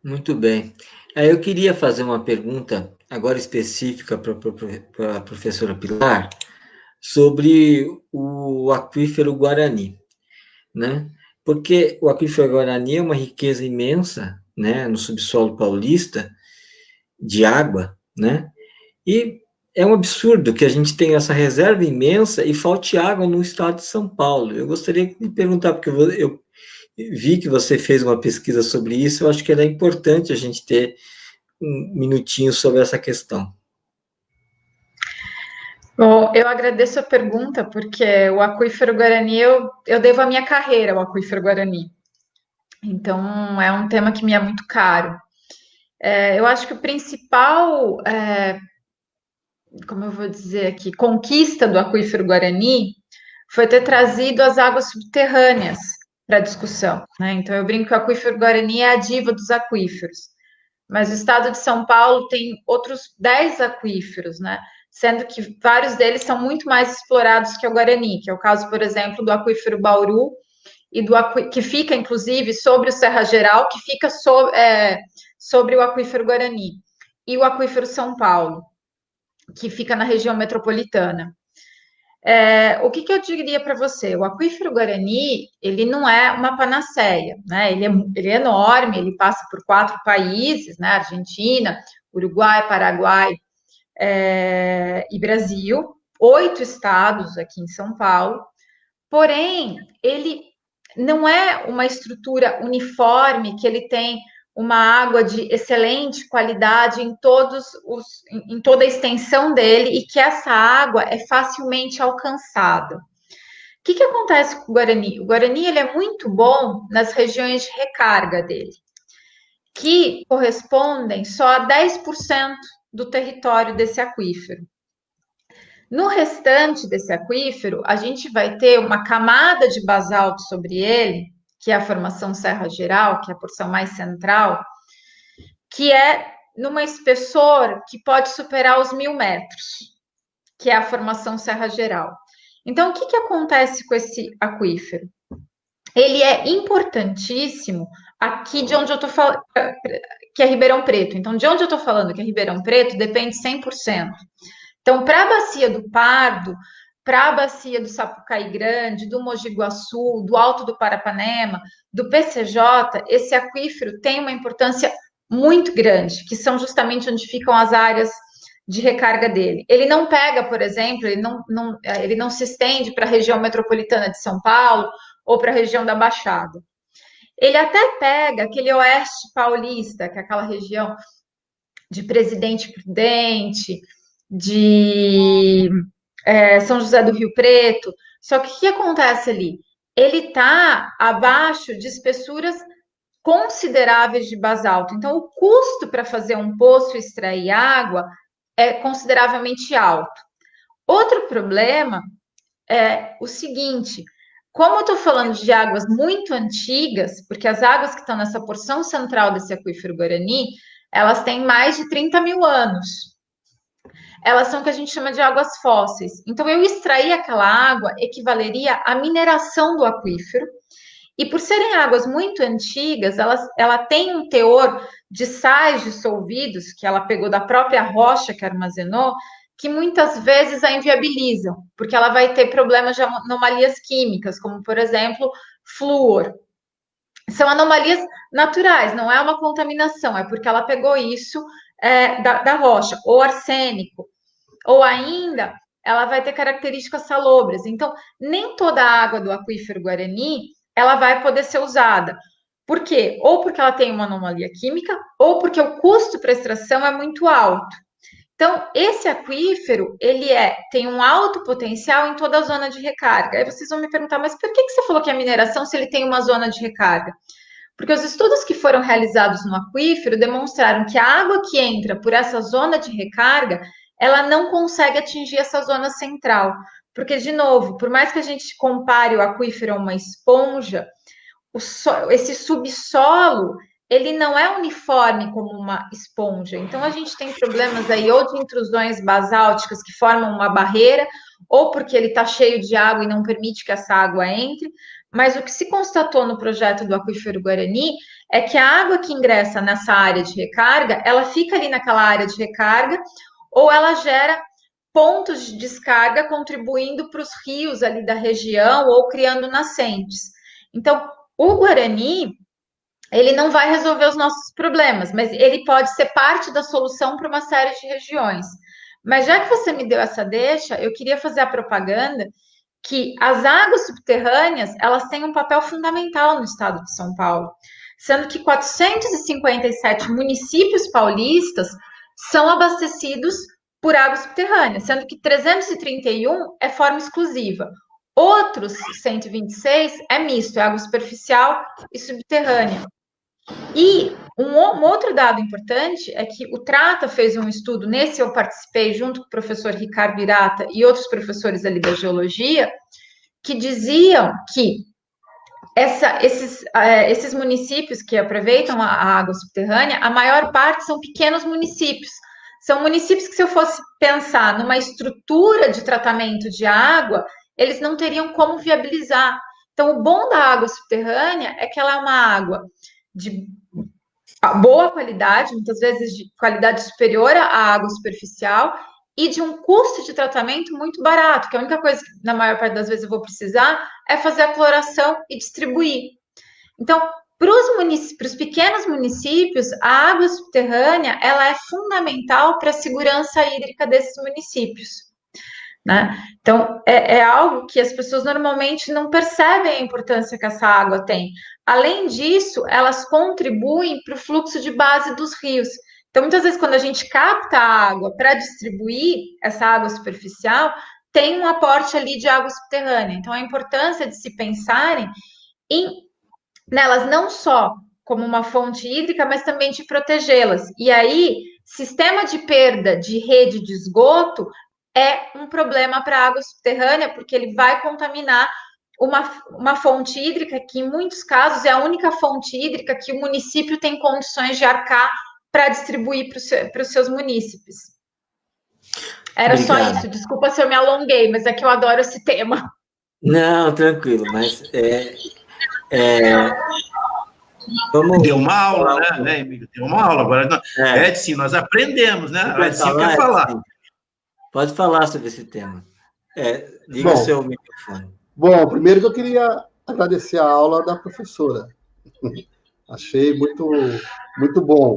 [SPEAKER 1] Muito bem. Aí eu queria fazer uma pergunta agora específica para a professora Pilar sobre o aquífero Guarani, né? Porque o aquífero Guarani é uma riqueza imensa, né, no subsolo paulista de água, né? E é um absurdo que a gente tenha essa reserva imensa e falte água no estado de São Paulo. Eu gostaria de perguntar, porque eu vi que você fez uma pesquisa sobre isso, eu acho que era importante a gente ter um minutinho sobre essa questão.
[SPEAKER 2] Bom, eu agradeço a pergunta, porque o aquífero Guarani, eu devo a minha carreira ao aquífero Guarani. Então, é um tema que me é muito caro. Eu acho que o principal, como eu vou dizer aqui, conquista do aquífero Guarani foi ter trazido as águas subterrâneas para a discussão, né? Então, eu brinco que o aquífero Guarani é a diva dos aquíferos. Mas o estado de São Paulo tem outros 10 aquíferos, né? Sendo que vários deles são muito mais explorados que o Guarani, que é o caso, por exemplo, do aquífero Bauru, e que fica, inclusive, sobre o Serra Geral, que fica sobre o aquífero Guarani, e o aquífero São Paulo, que fica na região metropolitana. O que eu diria para você? O aquífero Guarani, ele não é uma panaceia, né? Ele é enorme, ele passa por 4 países, né? Argentina, Uruguai, Paraguai e Brasil, 8 estados aqui em São Paulo. Porém, ele não é uma estrutura uniforme, que ele tem uma água de excelente qualidade em toda a extensão dele, e que essa água é facilmente alcançada. O que acontece com o Guarani? O Guarani, ele é muito bom nas regiões de recarga dele, que correspondem só a 10% do território desse aquífero. No restante desse aquífero, a gente vai ter uma camada de basalto sobre ele, que é a formação Serra Geral, que é a porção mais central, que é numa espessor que pode superar os 1.000 metros, que é a formação Serra Geral. Então, o que acontece com esse aquífero? Ele é importantíssimo aqui de onde eu estou falando, que é Ribeirão Preto. Então, de onde eu estou falando, que é Ribeirão Preto, depende 100%. Então, para a bacia do Pardo, para a bacia do Sapucaí Grande, do Mogi Guaçu, do Alto do Parapanema, do PCJ, esse aquífero tem uma importância muito grande, que são justamente onde ficam as áreas de recarga dele. Ele não pega, por exemplo, ele não se estende para a região metropolitana de São Paulo ou para a região da Baixada. Ele até pega aquele oeste paulista, que é aquela região de Presidente Prudente, de São José do Rio Preto. Só que o que acontece ali? Ele está abaixo de espessuras consideráveis de basalto. Então, o custo para fazer um poço e extrair água é consideravelmente alto. Outro problema é o seguinte: como eu estou falando de águas muito antigas, porque as águas que estão nessa porção central desse aquífero Guarani, elas têm mais de 30.000 anos. Elas são o que a gente chama de águas fósseis. Então, eu extrair aquela água equivaleria à mineração do aquífero. E por serem águas muito antigas, ela tem um teor de sais dissolvidos, que ela pegou da própria rocha que armazenou, que muitas vezes a inviabilizam, porque ela vai ter problemas de anomalias químicas, como, por exemplo, flúor. São anomalias naturais, não é uma contaminação, é porque ela pegou isso da rocha, ou arsênico, ou ainda ela vai ter características salobras. Então, nem toda a água do aquífero Guarani ela vai poder ser usada. Por quê? Ou porque ela tem uma anomalia química, ou porque o custo para extração é muito alto. Então, esse aquífero, ele tem um alto potencial em toda a zona de recarga. Aí vocês vão me perguntar, mas por que você falou que é mineração se ele tem uma zona de recarga? Porque os estudos que foram realizados no aquífero demonstraram que a água que entra por essa zona de recarga, ela não consegue atingir essa zona central. Porque, de novo, por mais que a gente compare o aquífero a uma esponja, esse subsolo, ele não é uniforme como uma esponja. Então, a gente tem problemas aí ou de intrusões basálticas que formam uma barreira, ou porque ele está cheio de água e não permite que essa água entre, mas o que se constatou no projeto do Aquífero Guarani é que a água que ingressa nessa área de recarga, ela fica ali naquela área de recarga, ou ela gera pontos de descarga contribuindo para os rios ali da região ou criando nascentes. Então, o Guarani, ele não vai resolver os nossos problemas, mas ele pode ser parte da solução para uma série de regiões. Mas já que você me deu essa deixa, eu queria fazer a propaganda que as águas subterrâneas, elas têm um papel fundamental no estado de São Paulo, sendo que 457 municípios paulistas são abastecidos por água subterrânea, sendo que 331 é forma exclusiva. Outros 126 é misto, é água superficial e subterrânea. E um outro dado importante é que o Trata fez um estudo, nesse eu participei junto com o professor Ricardo Birata e outros professores ali da geologia, que diziam que esses municípios que aproveitam a água subterrânea, a maior parte são pequenos municípios. São municípios que, se eu fosse pensar numa estrutura de tratamento de água, eles não teriam como viabilizar. Então, o bom da água subterrânea é que ela é uma água de boa qualidade, muitas vezes de qualidade superior à água superficial, e de um custo de tratamento muito barato, que a única coisa que, na maior parte das vezes, eu vou precisar é fazer a cloração e distribuir. Então, para os pequenos municípios, a água subterrânea ela é fundamental para a segurança hídrica desses municípios, né? Então, é algo que as pessoas normalmente não percebem a importância que essa água tem. Além disso, elas contribuem para o fluxo de base dos rios. Então, muitas vezes, quando a gente capta a água para distribuir essa água superficial, tem um aporte ali de água subterrânea. Então, a importância de se pensarem nelas não só como uma fonte hídrica, mas também de protegê-las. E aí, sistema de perda de rede de esgoto é um problema para a água subterrânea, porque ele vai contaminar uma fonte hídrica que, em muitos casos, é a única fonte hídrica que o município tem condições de arcar para distribuir para os seus munícipes. Era Obrigado. Só isso. Desculpa se eu me alonguei, mas é que eu adoro esse tema.
[SPEAKER 1] Não, tranquilo, mas vamos...
[SPEAKER 3] Deu uma aula, né, Emílio? Deu uma aula. Agora, Edson, nós aprendemos, né? O Edson quer falar.
[SPEAKER 1] Pode falar sobre esse tema. Liga o seu microfone.
[SPEAKER 4] Bom, primeiro que eu queria agradecer a aula da professora. Achei muito, muito bom.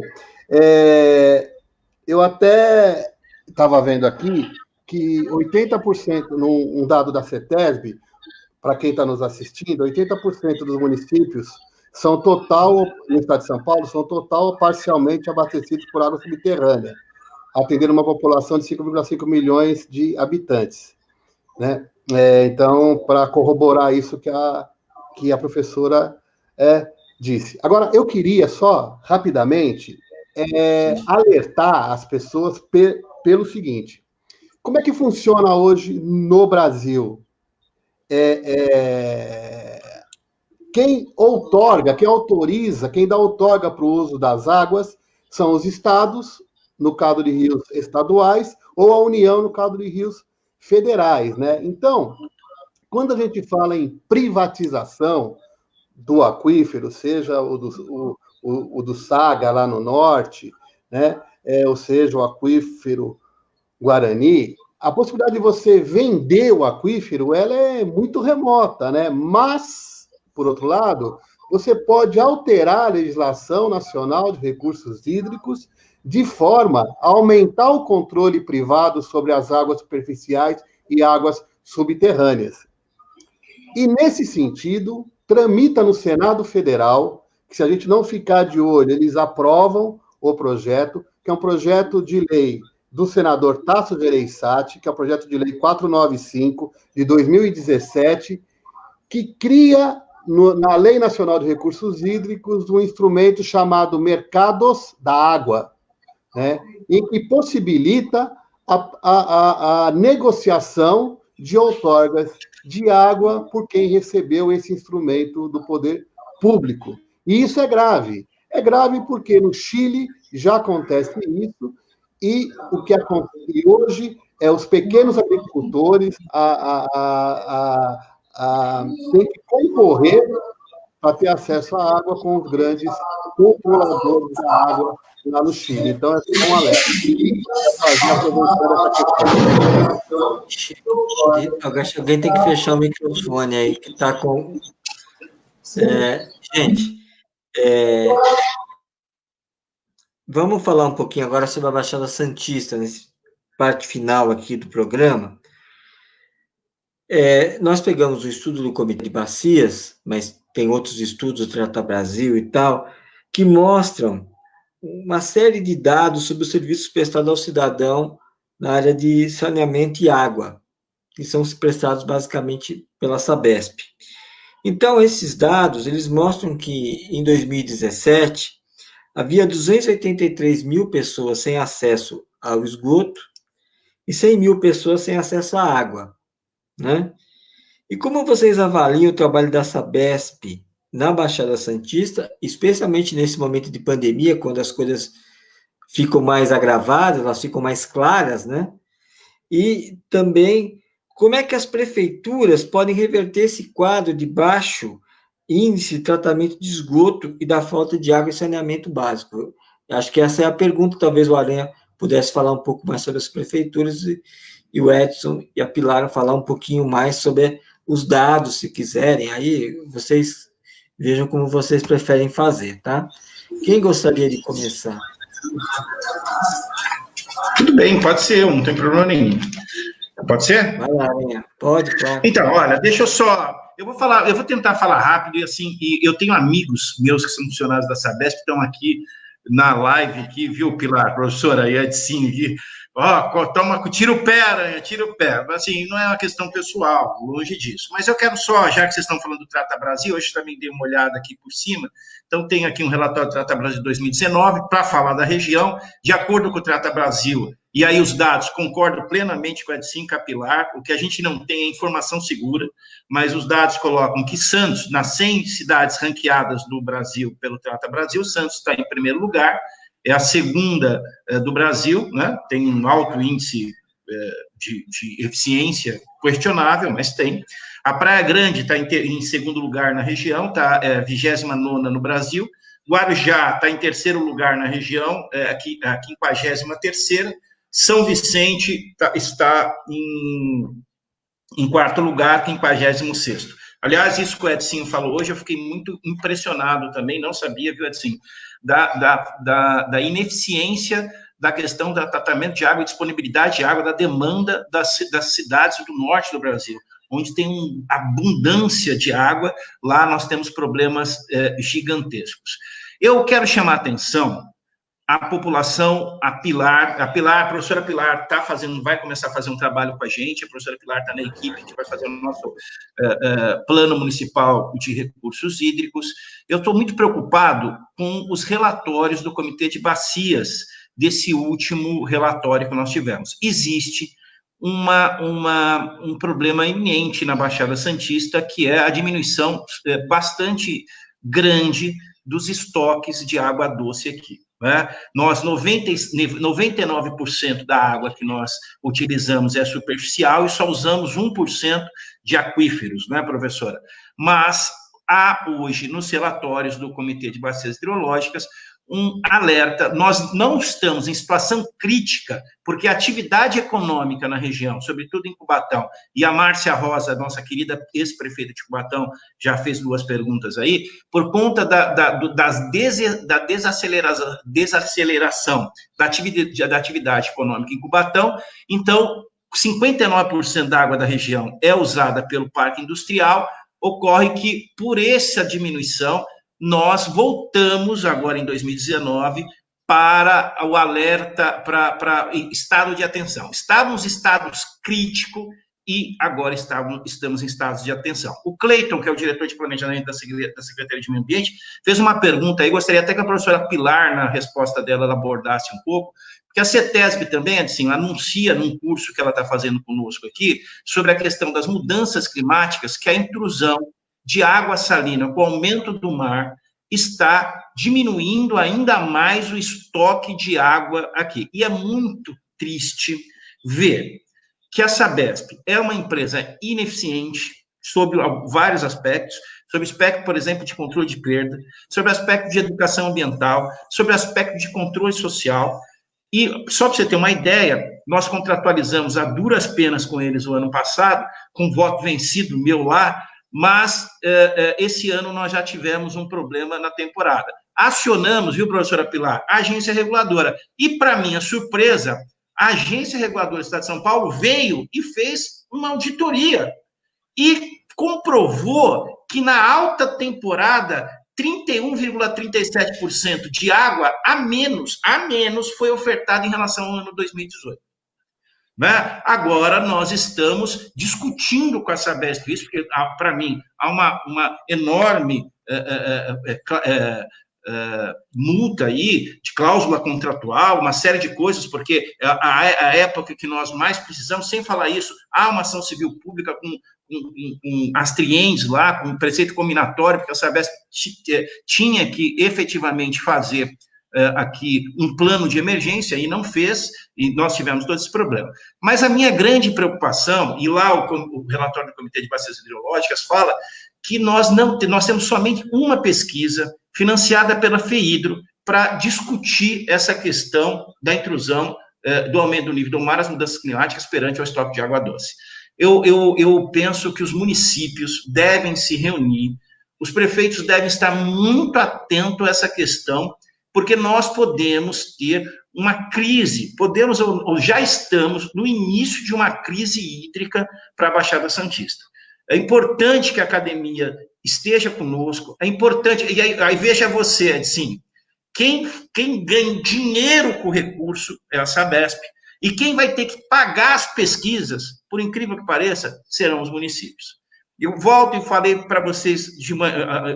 [SPEAKER 4] Eu até estava vendo aqui que 80%, num dado da CETESB, para quem está nos assistindo, 80% dos municípios são total, no estado de São Paulo, são total ou parcialmente abastecidos por água subterrânea, atendendo uma população de 5,5 milhões de habitantes, né? Então, para corroborar isso que a professora disse. Agora, eu queria só, rapidamente, alertar as pessoas pelo seguinte: como é que funciona hoje no Brasil? Quem outorga, quem autoriza, quem dá outorga para o uso das águas são os estados, no caso de rios estaduais, ou a União, no caso de rios federais, né? Então, quando a gente fala em privatização do aquífero, seja o do Saga, lá no norte, né? Ou seja, o aquífero Guarani, a possibilidade de você vender o aquífero, ela é muito remota, né? Mas, por outro lado, você pode alterar a legislação nacional de recursos hídricos de forma a aumentar o controle privado sobre as águas superficiais e águas subterrâneas. E, nesse sentido, tramita no Senado Federal, que, se a gente não ficar de olho, eles aprovam o projeto, que é um projeto de lei do senador Tasso Gereissati, que é o projeto de lei 495, de 2017, que cria, na Lei Nacional de Recursos Hídricos, um instrumento chamado Mercados da Água, né, e que possibilita a negociação de outorgas de água por quem recebeu esse instrumento do poder público. E isso é grave. É grave porque no Chile já acontece isso, e o que acontece hoje é os pequenos agricultores, tem que concorrer para ter acesso à água com os grandes controladores da água lá no Chile. Então, é um alerta.
[SPEAKER 1] Acho que alguém tem que fechar o microfone aí, que está com... gente, vamos falar um pouquinho agora sobre a Baixada Santista, nessa parte final aqui do programa. Nós pegamos o estudo do Comitê de Bacias, mas tem outros estudos do Trata Brasil e tal, que mostram uma série de dados sobre os serviços prestados ao cidadão na área de saneamento e água, que são prestados basicamente pela Sabesp. Então, esses dados, eles mostram que, em 2017, havia 283 mil pessoas sem acesso ao esgoto e 100 mil pessoas sem acesso à água, né? E como vocês avaliam o trabalho da Sabesp na Baixada Santista, especialmente nesse momento de pandemia, quando as coisas ficam mais agravadas, elas ficam mais claras, né? E também, como é que as prefeituras podem reverter esse quadro de baixo índice de tratamento de esgoto e da falta de água e saneamento básico? Eu acho que essa é a pergunta, talvez o Aranha pudesse falar um pouco mais sobre as prefeituras e o Edson e a Pilar falar um pouquinho mais sobre os dados, se quiserem. Aí vocês vejam como vocês preferem fazer, tá? Quem gostaria de começar?
[SPEAKER 3] Tudo bem, pode ser, não tem problema nenhum. Pode ser?
[SPEAKER 1] Vai lá, Aranha. Pode, claro.
[SPEAKER 3] Então, olha, deixa eu só... Eu vou tentar falar rápido, e assim, eu tenho amigos meus que são funcionários da Sabesp, que estão aqui na live, aqui, viu, Pilar, professora Edcine aqui, tira o pé, Aranha, tira o pé. Assim, não é uma questão pessoal, longe disso. Mas eu quero só, já que vocês estão falando do Trata Brasil, hoje também dei uma olhada aqui por cima, então tem aqui um relatório do Trata Brasil de 2019, para falar da região, de acordo com o Trata Brasil, e aí os dados, concordo plenamente com a Edcine Capilar, o que a gente não tem é informação segura, mas os dados colocam que Santos, nas 100 cidades ranqueadas do Brasil pelo Trata Brasil, Santos está em primeiro lugar, é a segunda do Brasil, né? Tem um alto índice de eficiência questionável, mas tem. A Praia Grande está em segundo lugar na região, está 29ª no Brasil. Guarujá está em terceiro lugar na região, a 53ª. São Vicente está em quarto lugar, 56º. Aliás, isso que o Edcinho falou hoje, eu fiquei muito impressionado também, não sabia, viu, Edcinho, da ineficiência da questão do tratamento de água, disponibilidade de água, da demanda das cidades do norte do Brasil, onde tem uma abundância de água, lá nós temos problemas gigantescos. Eu quero chamar a atenção a população, a professora Pilar vai começar a fazer um trabalho com a gente, a professora Pilar está na equipe que vai fazer o nosso plano municipal de recursos hídricos. Eu estou muito preocupado com os relatórios do Comitê de Bacias, desse último relatório que nós tivemos. Existe um problema iminente na Baixada Santista, que é a diminuição bastante grande dos estoques de água doce aqui. Né? 99% da água que nós utilizamos é superficial e só usamos 1% de aquíferos, né, professora? Mas há hoje, nos relatórios do Comitê de Bacias Hidrológicas, um alerta. Nós não estamos em situação crítica, porque a atividade econômica na região, sobretudo em Cubatão, e a Márcia Rosa, nossa querida ex-prefeita de Cubatão, já fez 2 perguntas aí, por conta da desaceleração da atividade econômica em Cubatão, então, 59% da água da região é usada pelo parque industrial, ocorre que, por essa diminuição, nós voltamos agora em 2019 para o alerta, para estado de atenção. Estávamos em estados crítico e agora estamos em estados de atenção. O Cleiton, que é o diretor de planejamento da Secretaria de Meio Ambiente, fez uma pergunta aí, gostaria até que a professora Pilar, na resposta dela, ela abordasse um pouco, porque a CETESB também, assim, anuncia num curso que ela está fazendo conosco aqui, sobre a questão das mudanças climáticas, que a intrusão de água salina com o aumento do mar está diminuindo ainda mais o estoque de água aqui. E é muito triste ver que a Sabesp é uma empresa ineficiente, sobre vários aspectos, sobre o aspecto, por exemplo, de controle de perda, sobre o aspecto de educação ambiental, sobre o aspecto de controle social. E, só para você ter uma ideia, nós contratualizamos a duras penas com eles o ano passado, com voto vencido meu lá, mas esse ano nós já tivemos um problema na temporada. Acionamos, viu, professora Pilar, a agência reguladora. E, para minha surpresa, a agência reguladora do Estado de São Paulo veio e fez uma auditoria e comprovou que na alta temporada 31,37% de água a menos foi ofertado em relação ao ano 2018. Né? Agora nós estamos discutindo com a Sabesp isso, porque para mim há uma enorme multa aí, de cláusula contratual, uma série de coisas, porque a época que nós mais precisamos, sem falar isso, há uma ação civil pública com as triendes lá, com o preceito combinatório, porque a Sabesp tinha que efetivamente fazer aqui um plano de emergência e não fez, e nós tivemos todo esse problema. Mas a minha grande preocupação, e lá o relatório do Comitê de Bacias Hidrológicas fala que nós temos somente uma pesquisa financiada pela FEHIDRO para discutir essa questão da intrusão do aumento do nível do mar, as mudanças climáticas perante o estoque de água doce. Eu penso que os municípios devem se reunir, os prefeitos devem estar muito atentos a essa questão, porque nós podemos ter uma crise, ou já estamos no início de uma crise hídrica para a Baixada Santista. É importante que a academia esteja conosco, é importante, e aí veja você, assim, quem ganha dinheiro com o recurso é a Sabesp, e quem vai ter que pagar as pesquisas, por incrível que pareça, serão os municípios. Eu volto e falei para vocês de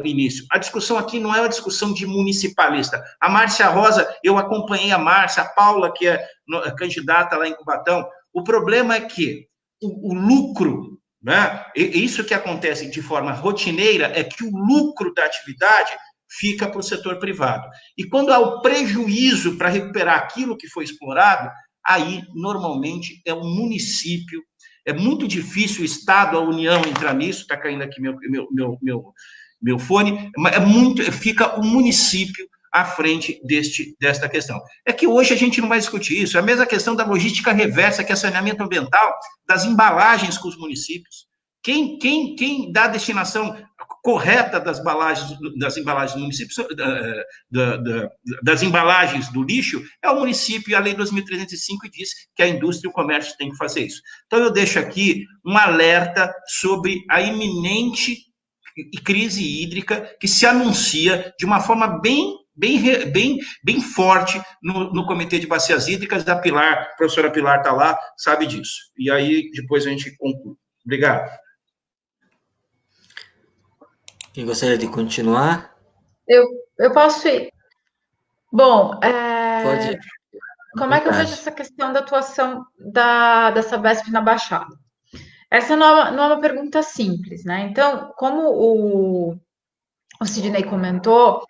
[SPEAKER 3] início, a discussão aqui não é uma discussão de municipalista. A Márcia Rosa, eu acompanhei a Márcia, a Paula, que é candidata lá em Cubatão, o problema é que o lucro, né, isso que acontece de forma rotineira, é que o lucro da atividade fica para o setor privado. E quando há o prejuízo para recuperar aquilo que foi explorado, aí, normalmente, é o município. É muito difícil o Estado, a União entrar nisso, está caindo aqui meu fone, mas fica o município à frente desta questão. É que hoje a gente não vai discutir isso, é a mesma questão da logística reversa, que é saneamento ambiental, das embalagens com os municípios. Quem dá a destinação correta das embalagens do município, das embalagens do lixo, é o município, e a Lei 2.305 diz que a indústria e o comércio têm que fazer isso. Então, eu deixo aqui um alerta sobre a iminente crise hídrica que se anuncia de uma forma bem forte no Comitê de Bacias Hídricas. A professora Pilar está lá, sabe disso. E aí, depois a gente conclui. Obrigado.
[SPEAKER 1] Quem gostaria de continuar?
[SPEAKER 2] Eu posso ir. Bom,
[SPEAKER 1] Pode ir.
[SPEAKER 2] Como é que eu vejo essa questão da atuação da Sabesp na Baixada? Essa não é uma pergunta simples, né? Então, como o Sidney comentou,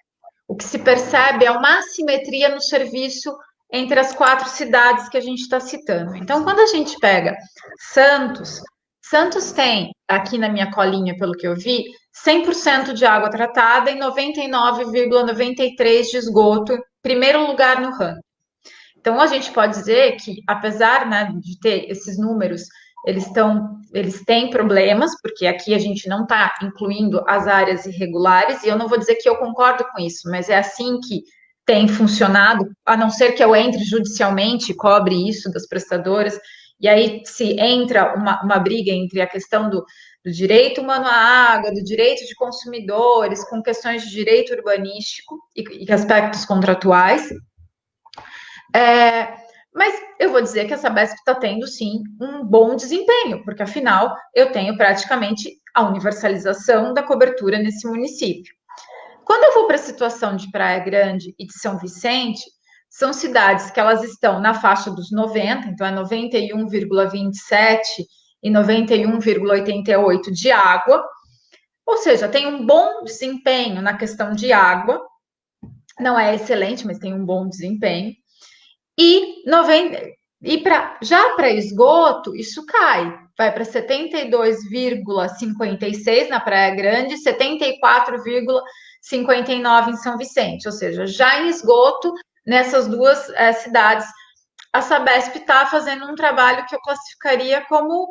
[SPEAKER 2] o que se percebe é uma assimetria no serviço entre as 4 cidades que a gente está citando. Então, quando a gente pega Santos tem, aqui na minha colinha, pelo que eu vi, 100% de água tratada e 99,93% de esgoto, primeiro lugar no ranking. Então, a gente pode dizer que, apesar, né, de ter esses números, eles têm problemas, porque aqui a gente não está incluindo as áreas irregulares, e eu não vou dizer que eu concordo com isso, mas é assim que tem funcionado, a não ser que eu entre judicialmente e cobre isso das prestadoras, e aí se entra uma briga entre a questão do direito humano à água, do direito de consumidores, com questões de direito urbanístico e aspectos contratuais. Mas eu vou dizer que a Sabesp está tendo, sim, um bom desempenho, porque, afinal, eu tenho praticamente a universalização da cobertura nesse município. Quando eu vou para a situação de Praia Grande e de São Vicente, são cidades que elas estão na faixa dos 90, então é 91,27 e 91,88 de água, ou seja, tem um bom desempenho na questão de água, não é excelente, mas tem um bom desempenho. Já para esgoto, isso cai. vai para 72,56 na Praia Grande, 74,59 em São Vicente, ou seja, já em esgoto nessas duas cidades, a Sabesp está fazendo um trabalho que eu classificaria como,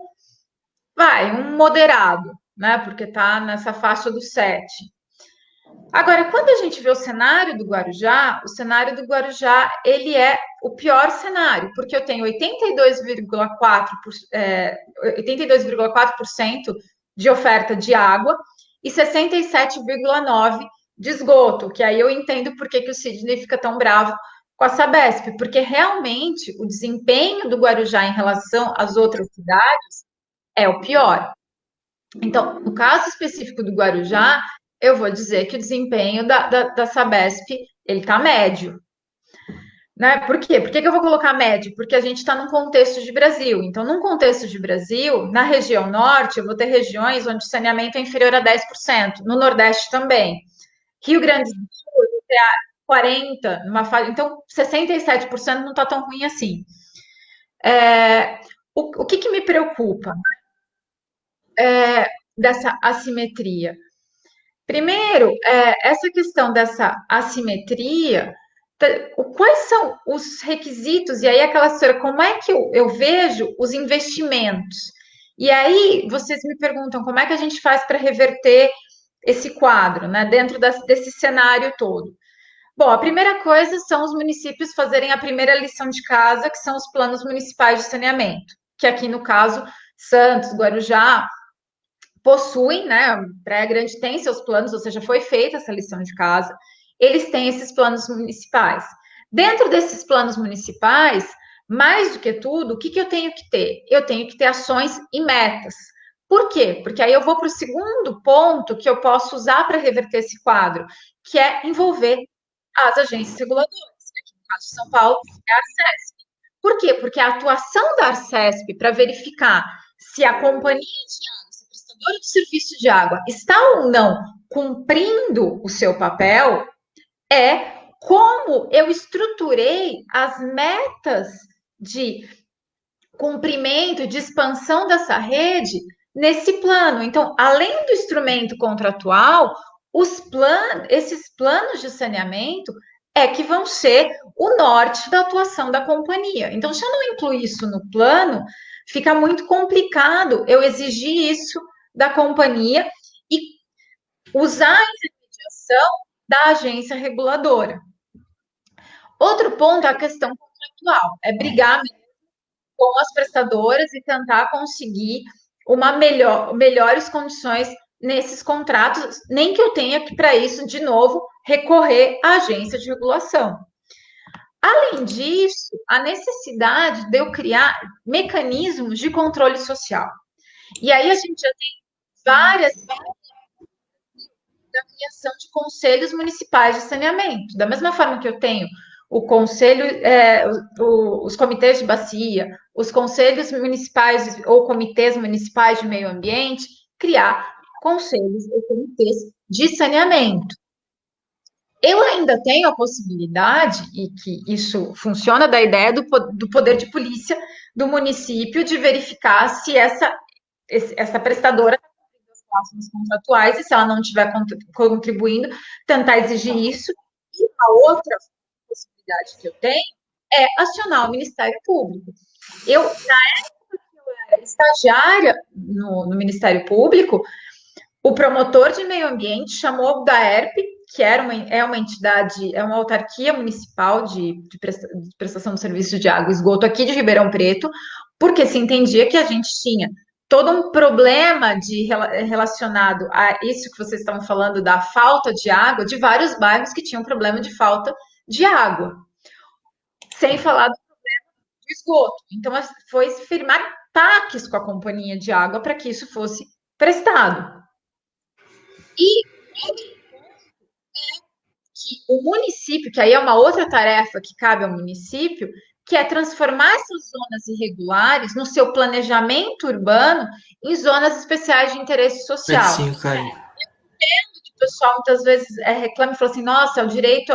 [SPEAKER 2] um moderado, né? Porque está nessa faixa do 7. Agora, quando a gente vê o cenário do Guarujá, ele é o pior cenário, porque eu tenho 82,4% de oferta de água e 67,9% de esgoto, que aí eu entendo por que o Sidney fica tão bravo com a Sabesp, porque realmente o desempenho do Guarujá em relação às outras cidades é o pior. Então, no caso específico do Guarujá, eu vou dizer que o desempenho da Sabesp, ele está médio. Né? Por quê? Por que eu vou colocar médio? Porque a gente está num contexto de Brasil. Então, num contexto de Brasil, na região norte, eu vou ter regiões onde o saneamento é inferior a 10%. No Nordeste também. Rio Grande do Sul, eu vou ter 40%, numa fase. Então, 67% não está tão ruim assim. O que me preocupa? Dessa assimetria. Primeiro, essa questão dessa assimetria, quais são os requisitos? E aí, aquela história, como é que eu vejo os investimentos? E aí, vocês me perguntam como é que a gente faz para reverter esse quadro, né, dentro desse cenário todo. Bom, a primeira coisa são os municípios fazerem a primeira lição de casa, que são os planos municipais de saneamento, que aqui, no caso, Santos, Guarujá, possuem, né? Praia Grande tem seus planos, ou seja, foi feita essa lição de casa. Eles têm esses planos municipais. Dentro desses planos municipais, mais do que tudo, o que eu tenho que ter? Eu tenho que ter ações e metas. Por quê? Porque aí eu vou para o segundo ponto que eu posso usar para reverter esse quadro, que é envolver as agências reguladoras, que aqui no caso de São Paulo é a Arcesp. Por quê? Porque a atuação da Arcesp para verificar se a companhia de água, se a prestadora de serviço de água está ou não cumprindo o seu papel, é como eu estruturei as metas de cumprimento, de expansão dessa rede nesse plano. Então, além do instrumento contratual, esses planos de saneamento é que vão ser o norte da atuação da companhia. Então, se eu não incluir isso no plano, fica muito complicado eu exigir isso da companhia e usar a intermediação da agência reguladora. Outro ponto é a questão contratual, é brigar com as prestadoras e tentar conseguir melhores condições nesses contratos, nem que eu tenha que, para isso, de novo, recorrer à agência de regulação. Além disso, a necessidade de eu criar mecanismos de controle social. E aí a gente já tem várias da criação de conselhos municipais de saneamento. Da mesma forma que eu tenho o conselho, os comitês de bacia, os conselhos municipais ou comitês municipais de meio ambiente, criar conselhos ou comitês de saneamento. Eu ainda tenho a possibilidade, e que isso funciona, da ideia do poder de polícia do município de verificar se essa prestadora está cumprindo as cláusulas contratuais, e se ela não estiver contribuindo, tentar exigir isso. E a outra possibilidade que eu tenho é acionar o Ministério Público. Na época que eu era estagiária no Ministério Público, o promotor de meio ambiente chamou o DAERP, que é uma entidade, é uma autarquia municipal de prestação de serviço de água e esgoto aqui de Ribeirão Preto, porque se entendia que a gente tinha todo um problema relacionado a isso que vocês estavam falando, da falta de água, de vários bairros que tinham problema de falta de água, sem falar do problema do esgoto. Então, foi firmar pactos com a companhia de água para que isso fosse prestado. E outro ponto é que o município, que aí é uma outra tarefa que cabe ao município, que é transformar essas zonas irregulares no seu planejamento urbano em zonas especiais de interesse social.
[SPEAKER 1] Sim, Caio.
[SPEAKER 2] Eu entendo que o pessoal muitas vezes reclama e fala assim, nossa, é o direito...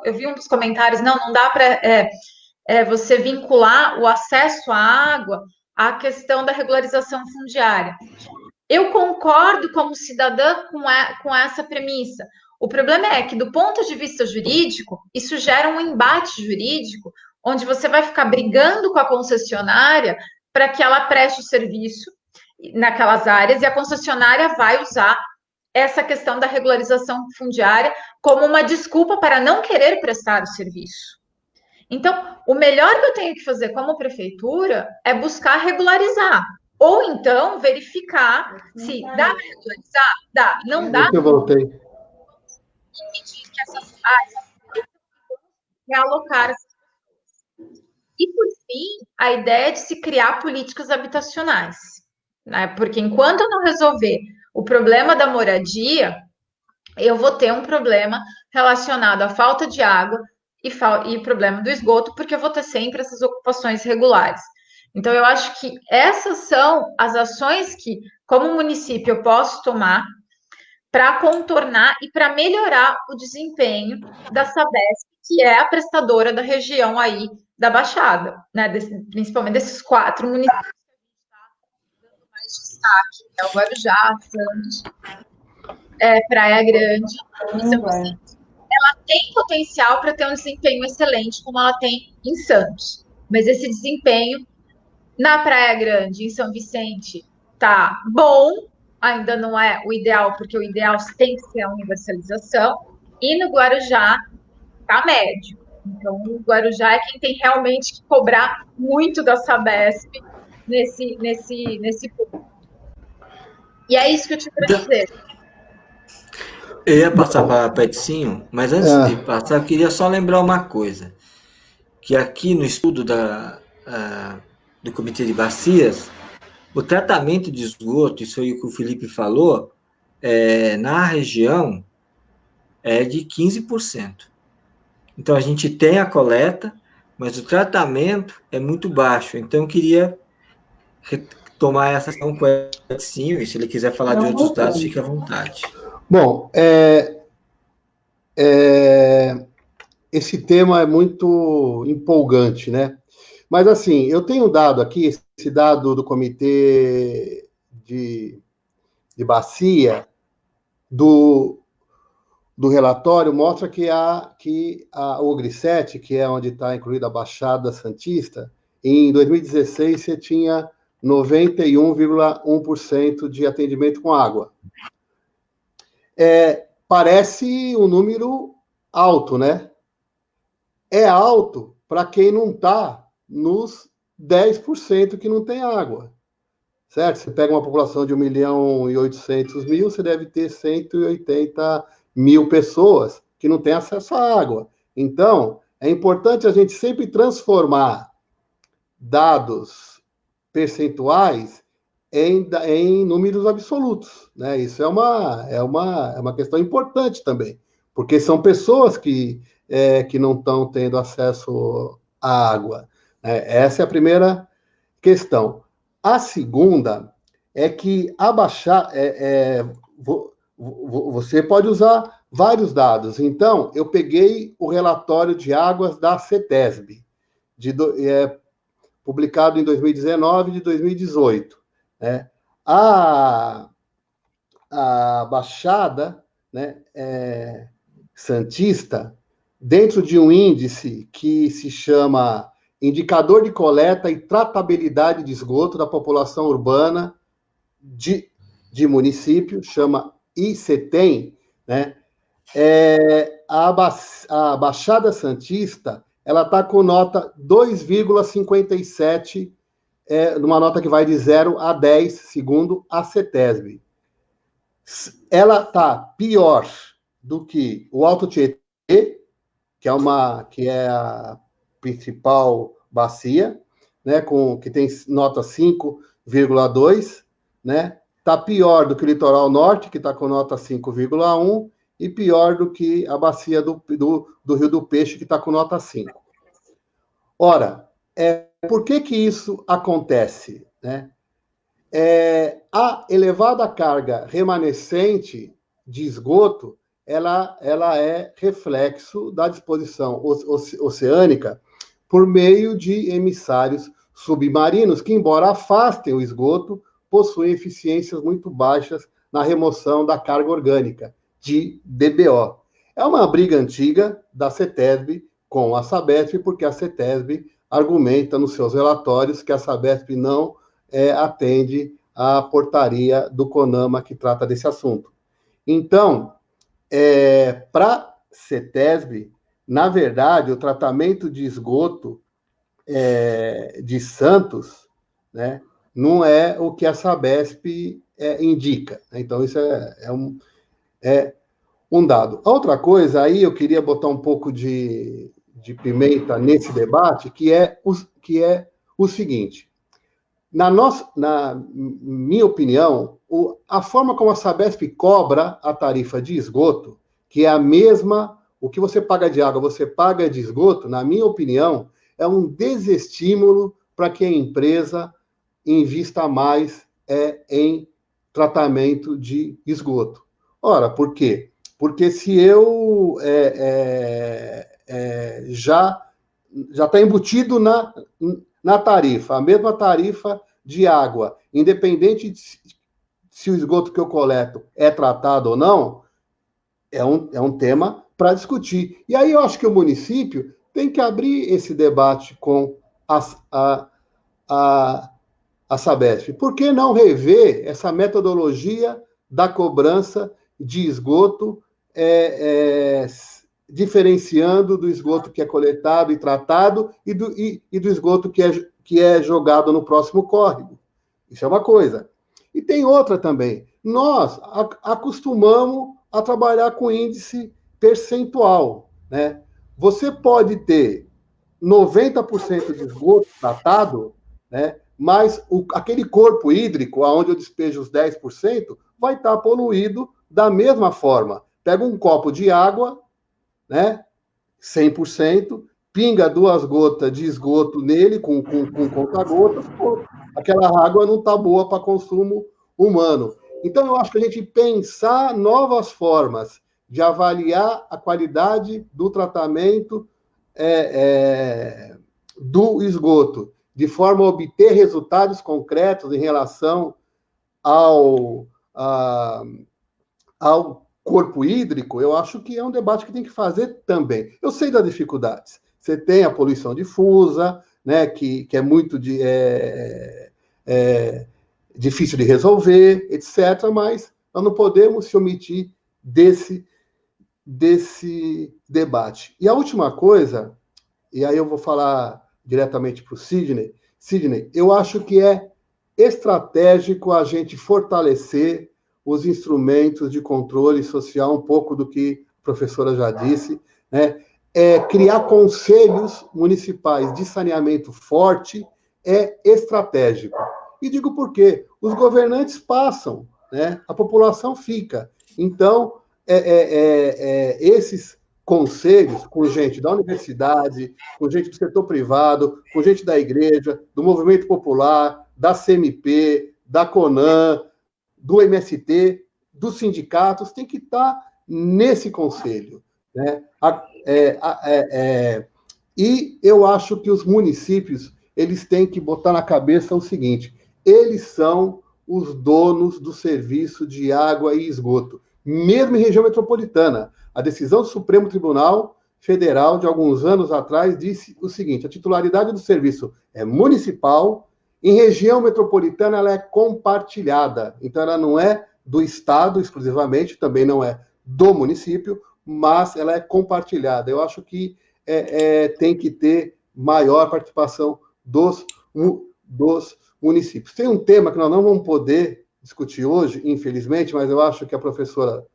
[SPEAKER 2] eu vi um dos comentários, não dá para você vincular o acesso à água a questão da regularização fundiária. Eu concordo como cidadã com essa premissa. O problema é que, do ponto de vista jurídico, isso gera um embate jurídico, onde você vai ficar brigando com a concessionária para que ela preste o serviço naquelas áreas, e a concessionária vai usar essa questão da regularização fundiária como uma desculpa para não querer prestar o serviço. Então, o melhor que eu tenho que fazer como prefeitura é buscar regularizar. Ou então verificar se dá para regularizar, dá, não dá.
[SPEAKER 4] Eu voltei.
[SPEAKER 2] Impedir que essas áreas realocar essas pessoas. E, por fim, a ideia é de se criar políticas habitacionais, né? Porque enquanto eu não resolver o problema da moradia, eu vou ter um problema relacionado à falta de água e o problema do esgoto, porque eu vou ter sempre essas ocupações regulares. Então, eu acho que essas são as ações que, como município, eu posso tomar para contornar e para melhorar o desempenho da Sabesp, que é a prestadora da região aí da Baixada, né? Principalmente desses 4 municípios que a gente está dando mais destaque, que é o Guarujá, Santos, Praia Grande e São Vicente. Ela tem potencial para ter um desempenho excelente, como ela tem em Santos. Mas esse desempenho na Praia Grande, em São Vicente, tá bom, ainda não é o ideal, porque o ideal tem que ser a universalização, e no Guarujá tá médio. Então, o Guarujá é quem tem realmente que cobrar muito da Sabesp nesse ponto. E é isso que eu tinha para dizer.
[SPEAKER 1] Eu ia passar para Petinho, mas antes de passar, eu queria só lembrar uma coisa, que aqui no estudo do Comitê de Bacias, o tratamento de esgoto, isso aí que o Felipe falou, na região é de 15%. Então, a gente tem a coleta, mas o tratamento é muito baixo. Então, eu queria tomar essa ação com o Edinho, e se ele quiser falar de outros dados, fique à vontade.
[SPEAKER 4] Bom, esse tema é muito empolgante, né? Mas, assim, eu tenho um dado aqui, esse dado do Comitê de Bacia, do relatório, mostra que a OGRI7, que é onde está incluída a Baixada Santista, em 2016 você tinha 91,1% de atendimento com água. Parece um número alto, né? É alto para quem não está nos 10% que não tem água, certo? Você pega uma população de 1.800.000, você deve ter 180 mil pessoas que não têm acesso à água. Então, é importante a gente sempre transformar dados percentuais em números absolutos, né? Isso é uma questão importante também, porque são pessoas que não estão tendo acesso à água, né? Essa é a primeira questão. A segunda é que você pode usar vários dados. Então, eu peguei o relatório de águas da CETESB, publicado em 2019 e de 2018. Né? A Baixada, né, Santista, dentro de um índice que se chama Indicador de Coleta e Tratabilidade de Esgoto da População Urbana de município, chama ICETEM, né? A Baixada Santista, ela está com nota 2,57, numa nota que vai de 0 a 10, segundo a CETESB. Ela está pior do que o Alto Tietê, que é a principal bacia, né, que tem nota 5,2, né? Está pior do que o Litoral Norte, que está com nota 5,1, e pior do que a bacia do Rio do Peixe, que está com nota 5. Ora, por que isso acontece, né? A elevada carga remanescente de esgoto, ela é reflexo da disposição oceânica por meio de emissários submarinos que, embora afastem o esgoto, possuem eficiências muito baixas na remoção da carga orgânica, de DBO. É uma briga antiga da CETESB com a Sabesp, porque a CETESB argumenta nos seus relatórios que a Sabesp não atende à portaria do CONAMA que trata desse assunto. Então, para a CETESB, na verdade, o tratamento de esgoto de Santos, né, não é o que a Sabesp indica. Então, isso é um dado. Outra coisa, aí eu queria botar um pouco de pimenta nesse debate, que é o seguinte. Na minha opinião, a forma como a Sabesp cobra a tarifa de esgoto, que é a mesma, o que você paga de água, você paga de esgoto, na minha opinião, é um desestímulo para que a empresa invista mais em tratamento de esgoto. Ora, por quê? Porque se eu já está embutido na tarifa, a mesma tarifa de água, independente de se o esgoto que eu coleto é tratado ou não, é um tema para discutir. E aí eu acho que o município tem que abrir esse debate com a Sabesp. Por que não rever essa metodologia da cobrança de esgoto, diferenciando do esgoto que é coletado e tratado e do esgoto que é jogado no próximo córrego? Isso é uma coisa. E tem outra também. Nós acostumamos a trabalhar com índice percentual, né? Você pode ter 90% de esgoto tratado, né? Mas aquele corpo hídrico, onde eu despejo os 10%, vai estar poluído da mesma forma. Pega um copo de água, né? 100%, pinga 2 gotas de esgoto nele, com conta-gotas, aquela água não está boa para consumo humano. Então, eu acho que a gente pensar novas formas de avaliar a qualidade do tratamento do esgoto, de forma a obter resultados concretos em relação ao corpo hídrico, eu acho que é um debate que tem que fazer também. Eu sei das dificuldades. Você tem a poluição difusa, né, que é muito difícil de resolver, etc., mas nós não podemos se omitir desse debate. E a última coisa, e aí eu vou falar diretamente para o Sidney. Sidney, eu acho que é estratégico a gente fortalecer os instrumentos de controle social, um pouco do que a professora já disse, né? Criar conselhos municipais de saneamento forte é estratégico. E digo por quê? Os governantes passam, né? A população fica. Então, esses conselhos com gente da universidade, com gente do setor privado, com gente da igreja, do movimento popular, da CMP, da CONAN, do MST, dos sindicatos, tem que estar nesse conselho, né? E eu acho que os municípios, eles têm que botar na cabeça o seguinte: eles são os donos do serviço de água e esgoto, mesmo em região metropolitana. A decisão do Supremo Tribunal Federal, de alguns anos atrás, disse o seguinte: a titularidade do serviço é municipal, em região metropolitana ela é compartilhada, então ela não é do Estado exclusivamente, também não é do município, mas ela é compartilhada. Eu acho que tem que ter maior participação dos municípios. Tem um tema que nós não vamos poder discutir hoje, infelizmente, mas eu acho que a professora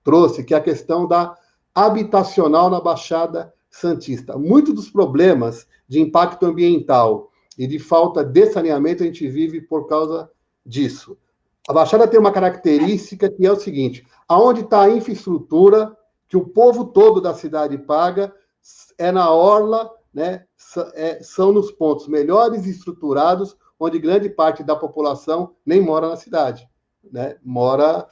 [SPEAKER 4] trouxe, que é a questão da habitacional na Baixada Santista. Muitos dos problemas de impacto ambiental e de falta de saneamento a gente vive por causa disso. A Baixada tem uma característica que é o seguinte: aonde está a infraestrutura que o povo todo da cidade paga, é na orla, né? São nos pontos melhores estruturados, onde grande parte da população nem mora na cidade, né? Mora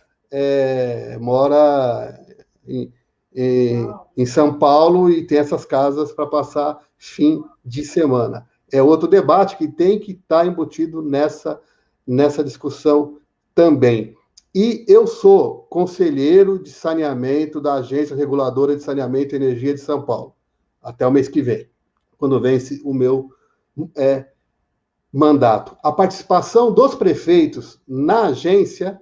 [SPEAKER 4] em São Paulo e tem essas casas para passar fim de semana. é outro debate que tem que estar embutido nessa discussão também. E eu sou conselheiro de saneamento da Agência Reguladora de Saneamento e Energia de São Paulo, até o mês que vem, quando vence o meu mandato. A participação dos prefeitos na agência,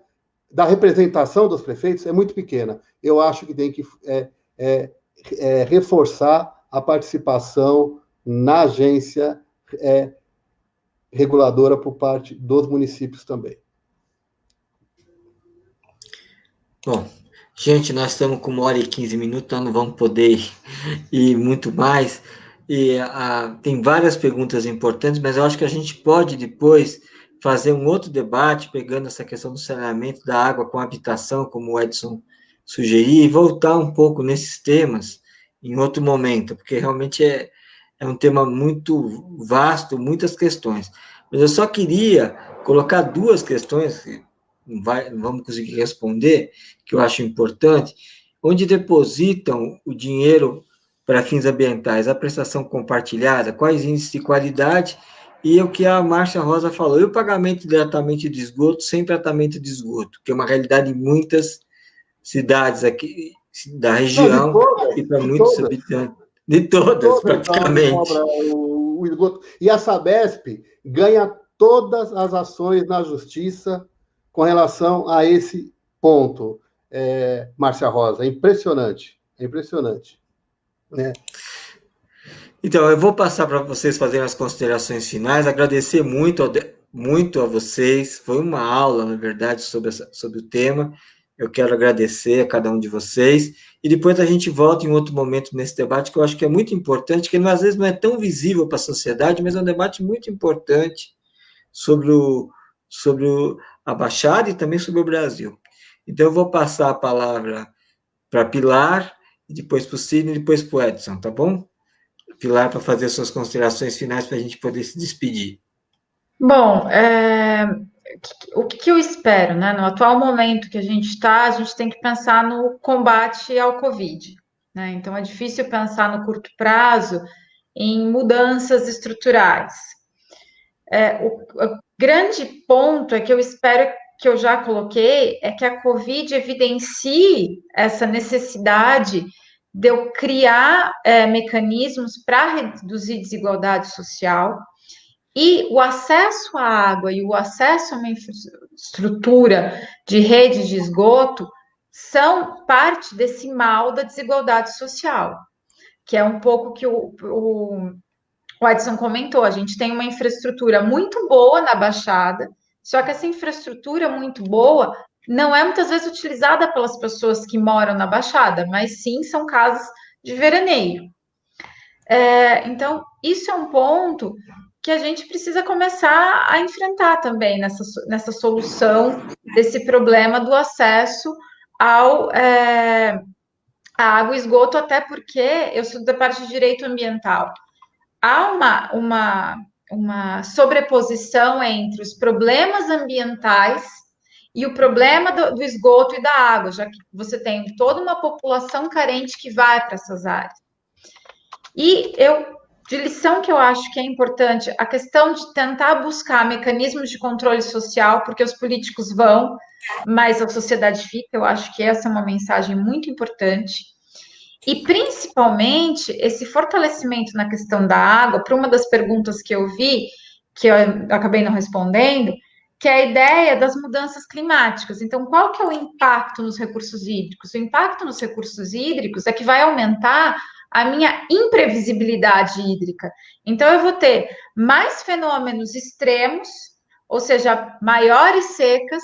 [SPEAKER 4] da representação dos prefeitos, é muito pequena. Eu acho que tem que reforçar a participação na agência reguladora por parte dos municípios também.
[SPEAKER 1] Bom, gente, nós estamos com 1h15, nós não vamos poder ir muito mais. E tem várias perguntas importantes, mas eu acho que a gente pode depois fazer um outro debate, pegando essa questão do saneamento da água com habitação, como o Edson sugeriu, e voltar um pouco nesses temas em outro momento, porque realmente é um tema muito vasto, muitas questões. Mas eu só queria colocar duas questões, que não vamos conseguir responder, que eu acho importante, onde depositam o dinheiro para fins ambientais, a prestação compartilhada, quais índices de qualidade, e o que a Márcia Rosa falou, e o pagamento diretamente de esgoto sem tratamento de esgoto, que é uma realidade em muitas cidades aqui da região,
[SPEAKER 4] Não,
[SPEAKER 1] e para muitos habitantes. De todas, praticamente.
[SPEAKER 4] O esgoto. E a Sabesp ganha todas as ações na justiça com relação a esse ponto, Márcia Rosa. É impressionante. Né?
[SPEAKER 1] Então, eu vou passar para vocês fazerem as considerações finais, agradecer muito a vocês, foi uma aula, na verdade, sobre o tema, eu quero agradecer a cada um de vocês, e depois a gente volta em outro momento nesse debate, que eu acho que é muito importante, que às vezes não é tão visível para a sociedade, mas é um debate muito importante sobre a Baixada e também sobre o Brasil. Então, eu vou passar a palavra para a Pilar, e depois para o Sidney, e depois para o Edson, tá bom? Pilar, para fazer suas considerações finais para a gente poder se despedir.
[SPEAKER 2] Bom, o que eu espero, né? No atual momento que a gente está, a gente tem que pensar no combate ao Covid, né? Então é difícil pensar no curto prazo em mudanças estruturais. O grande ponto é que eu espero que eu já coloquei é que a Covid evidencie essa necessidade de eu criar mecanismos para reduzir desigualdade social e o acesso à água e o acesso a uma infraestrutura de rede de esgoto são parte desse mal da desigualdade social, que é um pouco que o Edson comentou. A gente tem uma infraestrutura muito boa na Baixada, só que essa infraestrutura muito boa não é muitas vezes utilizada pelas pessoas que moram na Baixada, mas sim são casas de veraneio. Então, isso é um ponto que a gente precisa começar a enfrentar também nessa solução desse problema do acesso à água e esgoto, até porque eu sou da parte de direito ambiental. Há uma sobreposição entre os problemas ambientais e o problema do esgoto e da água, já que você tem toda uma população carente que vai para essas áreas. E de lição que eu acho que é importante, a questão de tentar buscar mecanismos de controle social, porque os políticos vão, mas a sociedade fica. Eu acho que essa é uma mensagem muito importante. E, principalmente, esse fortalecimento na questão da água, para uma das perguntas que eu vi, que eu acabei não respondendo, que é a ideia das mudanças climáticas. Então, qual que é o impacto nos recursos hídricos? O impacto nos recursos hídricos é que vai aumentar a minha imprevisibilidade hídrica. Então, eu vou ter mais fenômenos extremos, ou seja, maiores secas,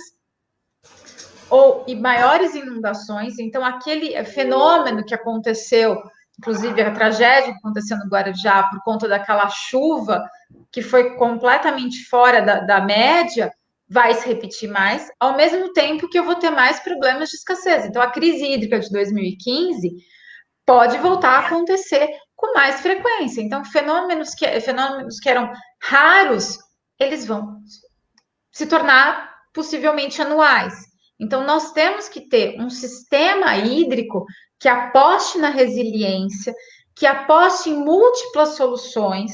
[SPEAKER 2] e maiores inundações. Então, aquele fenômeno que aconteceu, inclusive a tragédia que aconteceu no Guarujá por conta daquela chuva que foi completamente fora da média, vai se repetir mais, ao mesmo tempo que eu vou ter mais problemas de escassez. Então, a crise hídrica de 2015 pode voltar a acontecer com mais frequência. Então, fenômenos que eram raros, eles vão se tornar possivelmente anuais. Então, nós temos que ter um sistema hídrico que aposte na resiliência, que aposte em múltiplas soluções,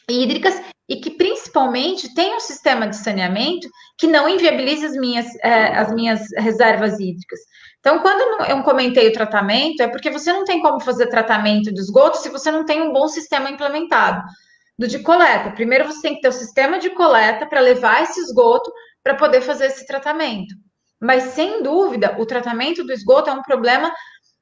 [SPEAKER 2] hídricas e que principalmente tem um sistema de saneamento que não inviabilize as minhas reservas hídricas. Então, quando eu comentei o tratamento, é porque você não tem como fazer tratamento de esgoto se você não tem um bom sistema implementado do de coleta. Primeiro você tem que ter o sistema de coleta para levar esse esgoto para poder fazer esse tratamento. Mas, sem dúvida, o tratamento do esgoto é um problema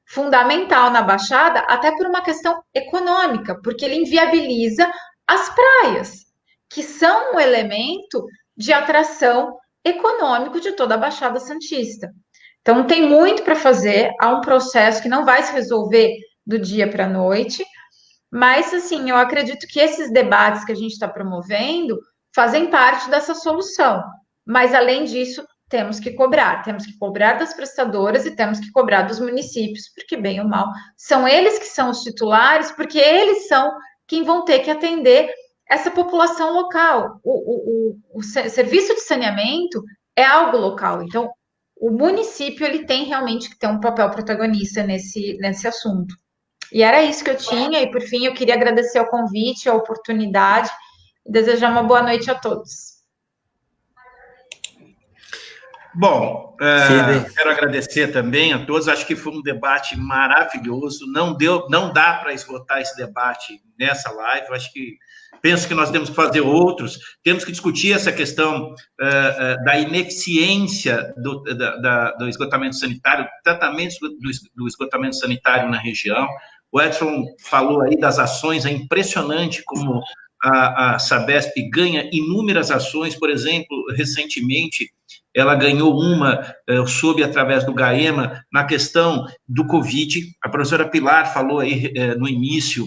[SPEAKER 2] fundamental na Baixada, até por uma questão econômica, porque ele inviabiliza as praias, que são um elemento de atração econômico de toda a Baixada Santista. Então, tem muito para fazer, há um processo que não vai se resolver do dia para a noite, mas, assim, eu acredito que esses debates que a gente está promovendo fazem parte dessa solução. Mas, além disso, temos que cobrar das prestadoras e temos que cobrar dos municípios, porque, bem ou mal, são eles que são os titulares, porque eles são quem vão ter que atender essa população local. O serviço de saneamento é algo local, então o município ele tem realmente que ter um papel protagonista nesse assunto. E era isso que eu tinha, e por fim eu queria agradecer o convite, a oportunidade, e desejar uma boa noite a todos.
[SPEAKER 3] Bom, quero agradecer também a todos. Acho que foi um debate maravilhoso. Não dá para esgotar esse debate nessa live. Penso que nós temos que fazer outros. Temos que discutir essa questão da ineficiência do esgotamento sanitário, do tratamento do esgotamento sanitário na região. O Edson falou aí das ações. É impressionante como a Sabesp ganha inúmeras ações. Por exemplo, recentemente ela ganhou uma, soube através do GAEMA, na questão do Covid. A professora Pilar falou aí no início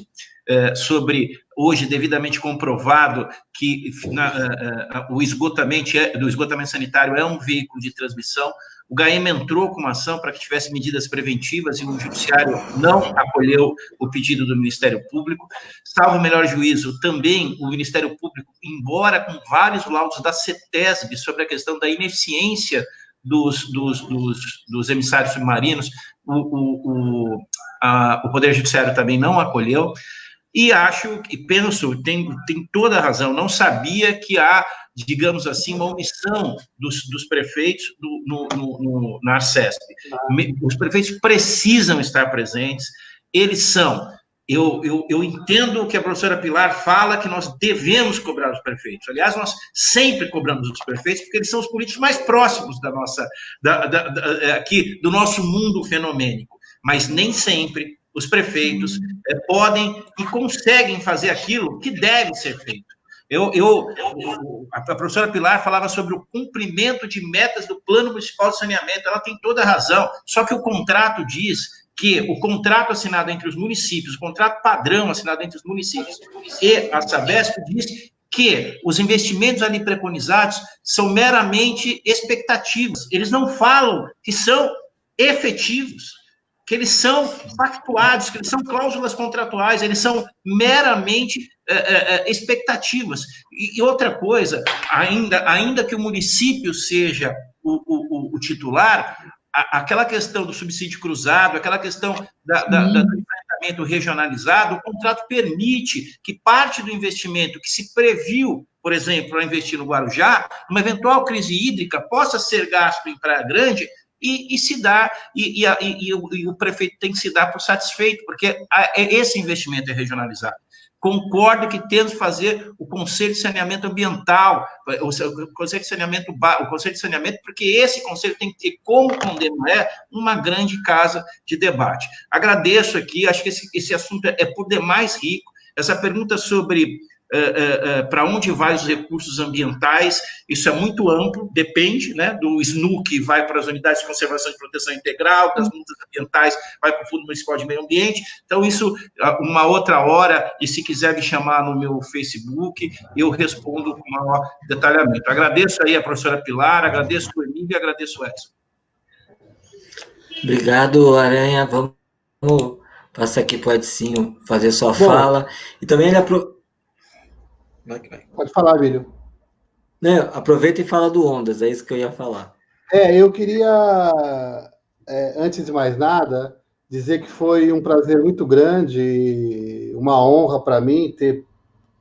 [SPEAKER 3] sobre, hoje, devidamente comprovado, que o esgotamento do esgotamento sanitário é um veículo de transmissão. O GAEMA entrou com uma ação para que tivesse medidas preventivas e o Judiciário não acolheu o pedido do Ministério Público. Salvo o melhor juízo, também o Ministério Público, embora com vários laudos da CETESB sobre a questão da ineficiência dos emissários submarinos, o Poder Judiciário também não acolheu. E penso, tem toda a razão, não sabia que há, digamos assim, uma omissão dos prefeitos na Arcesp. Os prefeitos precisam estar presentes, eles são. Eu entendo o que a professora Pilar fala, que nós devemos cobrar os prefeitos. Aliás, nós sempre cobramos os prefeitos, porque eles são os políticos mais próximos aqui do nosso mundo fenomênico. Mas nem sempre os prefeitos podem e conseguem fazer aquilo que deve ser feito. A professora Pilar falava sobre o cumprimento de metas do Plano Municipal de Saneamento. Ela tem toda a razão, só que o contrato diz que o contrato assinado entre os municípios, o contrato padrão assinado entre os municípios e a Sabesp diz que os investimentos ali preconizados são meramente expectativas. Eles não falam que são efetivos, que eles são pactuados, que eles são cláusulas contratuais, eles são meramente expectativas. E outra coisa, ainda que o município seja o titular, aquela questão do subsídio cruzado, aquela questão do enfrentamento regionalizado, o contrato permite que parte do investimento que se previu, por exemplo, para investir no Guarujá, uma eventual crise hídrica possa ser gasto em Praia Grande e se dá, e o prefeito tem que se dar por satisfeito, porque esse investimento é regionalizado. Concordo que temos que fazer o Conselho de Saneamento Ambiental, o Conselho de Saneamento, porque esse conselho tem que ter, como condeno uma grande casa de debate. Agradeço aqui, acho que esse assunto é por demais rico. Essa pergunta sobre para onde vai os recursos ambientais, isso é muito amplo, depende, né, do SNU, que vai para as unidades de conservação e proteção integral, das multas ambientais, vai para o Fundo Municipal de Meio Ambiente. Então, isso, uma outra hora, e se quiser me chamar no meu Facebook, eu respondo com maior detalhamento. Agradeço aí a professora Pilar, agradeço o Emílio e agradeço o Edson.
[SPEAKER 1] Obrigado, Aranha. Vamos passar aqui para o Edinho fazer sua fala. E também ele
[SPEAKER 4] Pode falar, Emílio.
[SPEAKER 1] Não, aproveita e fala do Ondas, é isso que eu ia falar.
[SPEAKER 4] Eu queria, antes de mais nada, dizer que foi um prazer muito grande, uma honra para mim ter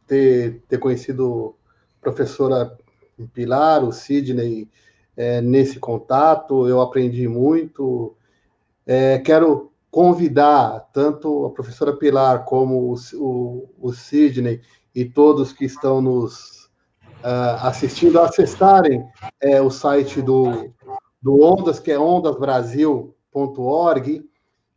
[SPEAKER 4] ter conhecido a professora Pilar, o Sidney, nesse contato, eu aprendi muito. Quero convidar tanto a professora Pilar como o Sidney e todos que estão nos assistindo a acessarem o site do Ondas, que é ondasbrasil.org,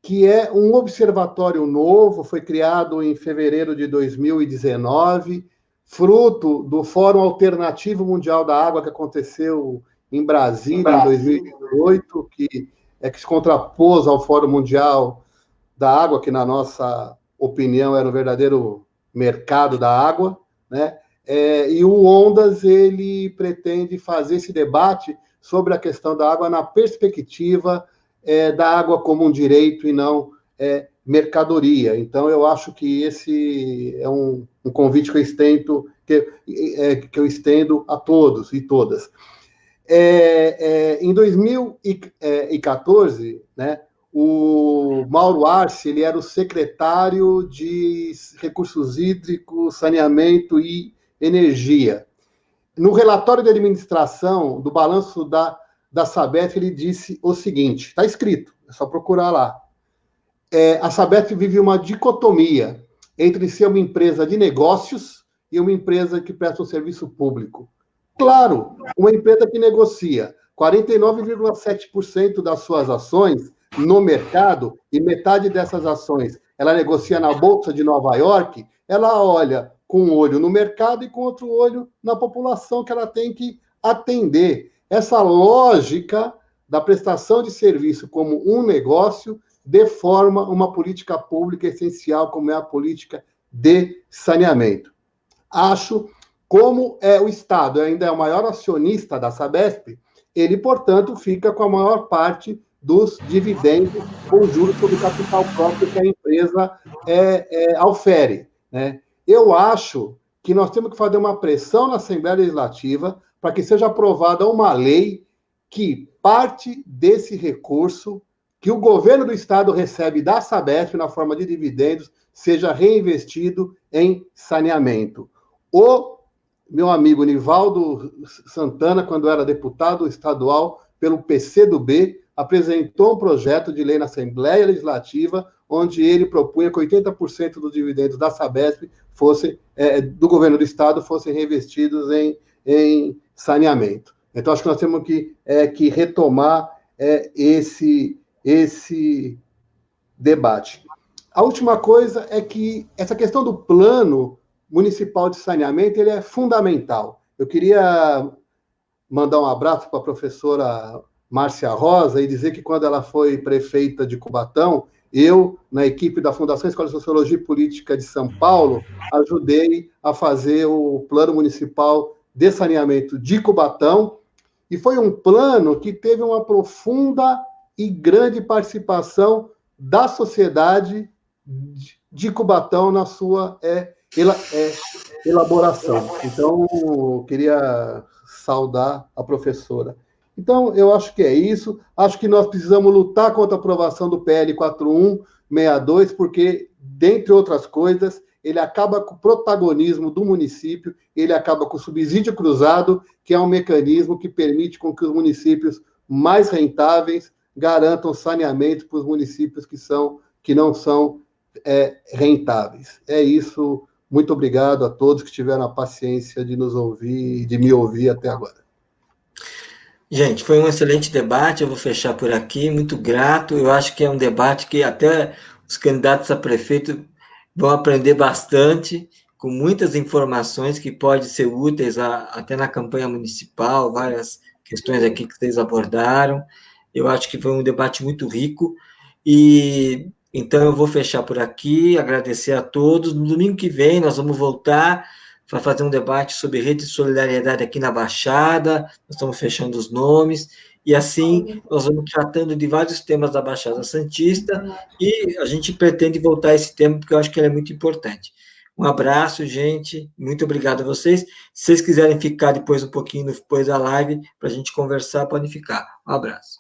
[SPEAKER 4] que é um observatório novo, foi criado em fevereiro de 2019, fruto do Fórum Alternativo Mundial da Água que aconteceu em Brasília em 2018, que se contrapôs ao Fórum Mundial da Água, que na nossa opinião era um verdadeiro mercado da água, né? E o Ondas, ele pretende fazer esse debate sobre a questão da água na perspectiva da água como um direito e não mercadoria. Então, eu acho que esse é um convite que eu estendo a todos e todas. Em 2014, né, o Mauro Arce, ele era o secretário de Recursos Hídricos, Saneamento e Energia. No relatório de administração do balanço da Sabesp, ele disse o seguinte, está escrito, é só procurar lá. A Sabesp vive uma dicotomia entre ser uma empresa de negócios e uma empresa que presta um serviço público. Claro, uma empresa que negocia 49,7% das suas ações no mercado, e metade dessas ações ela negocia na Bolsa de Nova York, ela olha com um olho no mercado e com outro olho na população que ela tem que atender. Essa lógica da prestação de serviço como um negócio deforma uma política pública essencial como é a política de saneamento. Acho, como o Estado ainda é o maior acionista da Sabesp, ele, portanto, fica com a maior parte dos dividendos com juros sobre o capital próprio que a empresa aufere, né? Eu acho que nós temos que fazer uma pressão na Assembleia Legislativa para que seja aprovada uma lei que parte desse recurso que o governo do Estado recebe da Sabesp na forma de dividendos seja reinvestido em saneamento. O meu amigo Nivaldo Santana, quando era deputado estadual pelo PCdoB, apresentou um projeto de lei na Assembleia Legislativa onde ele propunha que 80% dos dividendos da Sabesp do governo do Estado fossem reinvestidos em saneamento. Então, acho que nós temos que retomar esse debate. A última coisa é que essa questão do plano municipal de saneamento ele é fundamental. Eu queria mandar um abraço para a professora Márcia Rosa e dizer que quando ela foi prefeita de Cubatão, eu, na equipe da Fundação Escola de Sociologia e Política de São Paulo, ajudei a fazer o plano municipal de saneamento de Cubatão, e foi um plano que teve uma profunda e grande participação da sociedade de Cubatão na sua elaboração. Então, eu queria saudar a professora. Então, eu acho que é isso. Acho que nós precisamos lutar contra a aprovação do PL 4162, porque, dentre outras coisas, ele acaba com o protagonismo do município, ele acaba com o subsídio cruzado, que é um mecanismo que permite com que os municípios mais rentáveis garantam saneamento para os municípios que não são rentáveis. É isso. Muito obrigado a todos que tiveram a paciência de nos ouvir, de me ouvir até agora.
[SPEAKER 1] Gente, foi um excelente debate, eu vou fechar por aqui, muito grato. Eu acho que é um debate que até os candidatos a prefeito vão aprender bastante, com muitas informações que podem ser úteis até na campanha municipal, várias questões aqui que vocês abordaram. Eu acho que foi um debate muito rico, e então eu vou fechar por aqui, agradecer a todos. No domingo que vem nós vamos voltar para fazer um debate sobre rede de solidariedade aqui na Baixada, nós estamos fechando os nomes, e assim nós vamos tratando de vários temas da Baixada Santista, e a gente pretende voltar a esse tema, porque eu acho que ele é muito importante. Um abraço, gente, muito obrigado a vocês. Se vocês quiserem ficar depois um pouquinho, depois da live, para a gente conversar, podem ficar. Um abraço.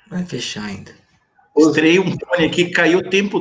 [SPEAKER 1] Vai fechar ainda.
[SPEAKER 3] Estreei um fone aqui, caiu o tempo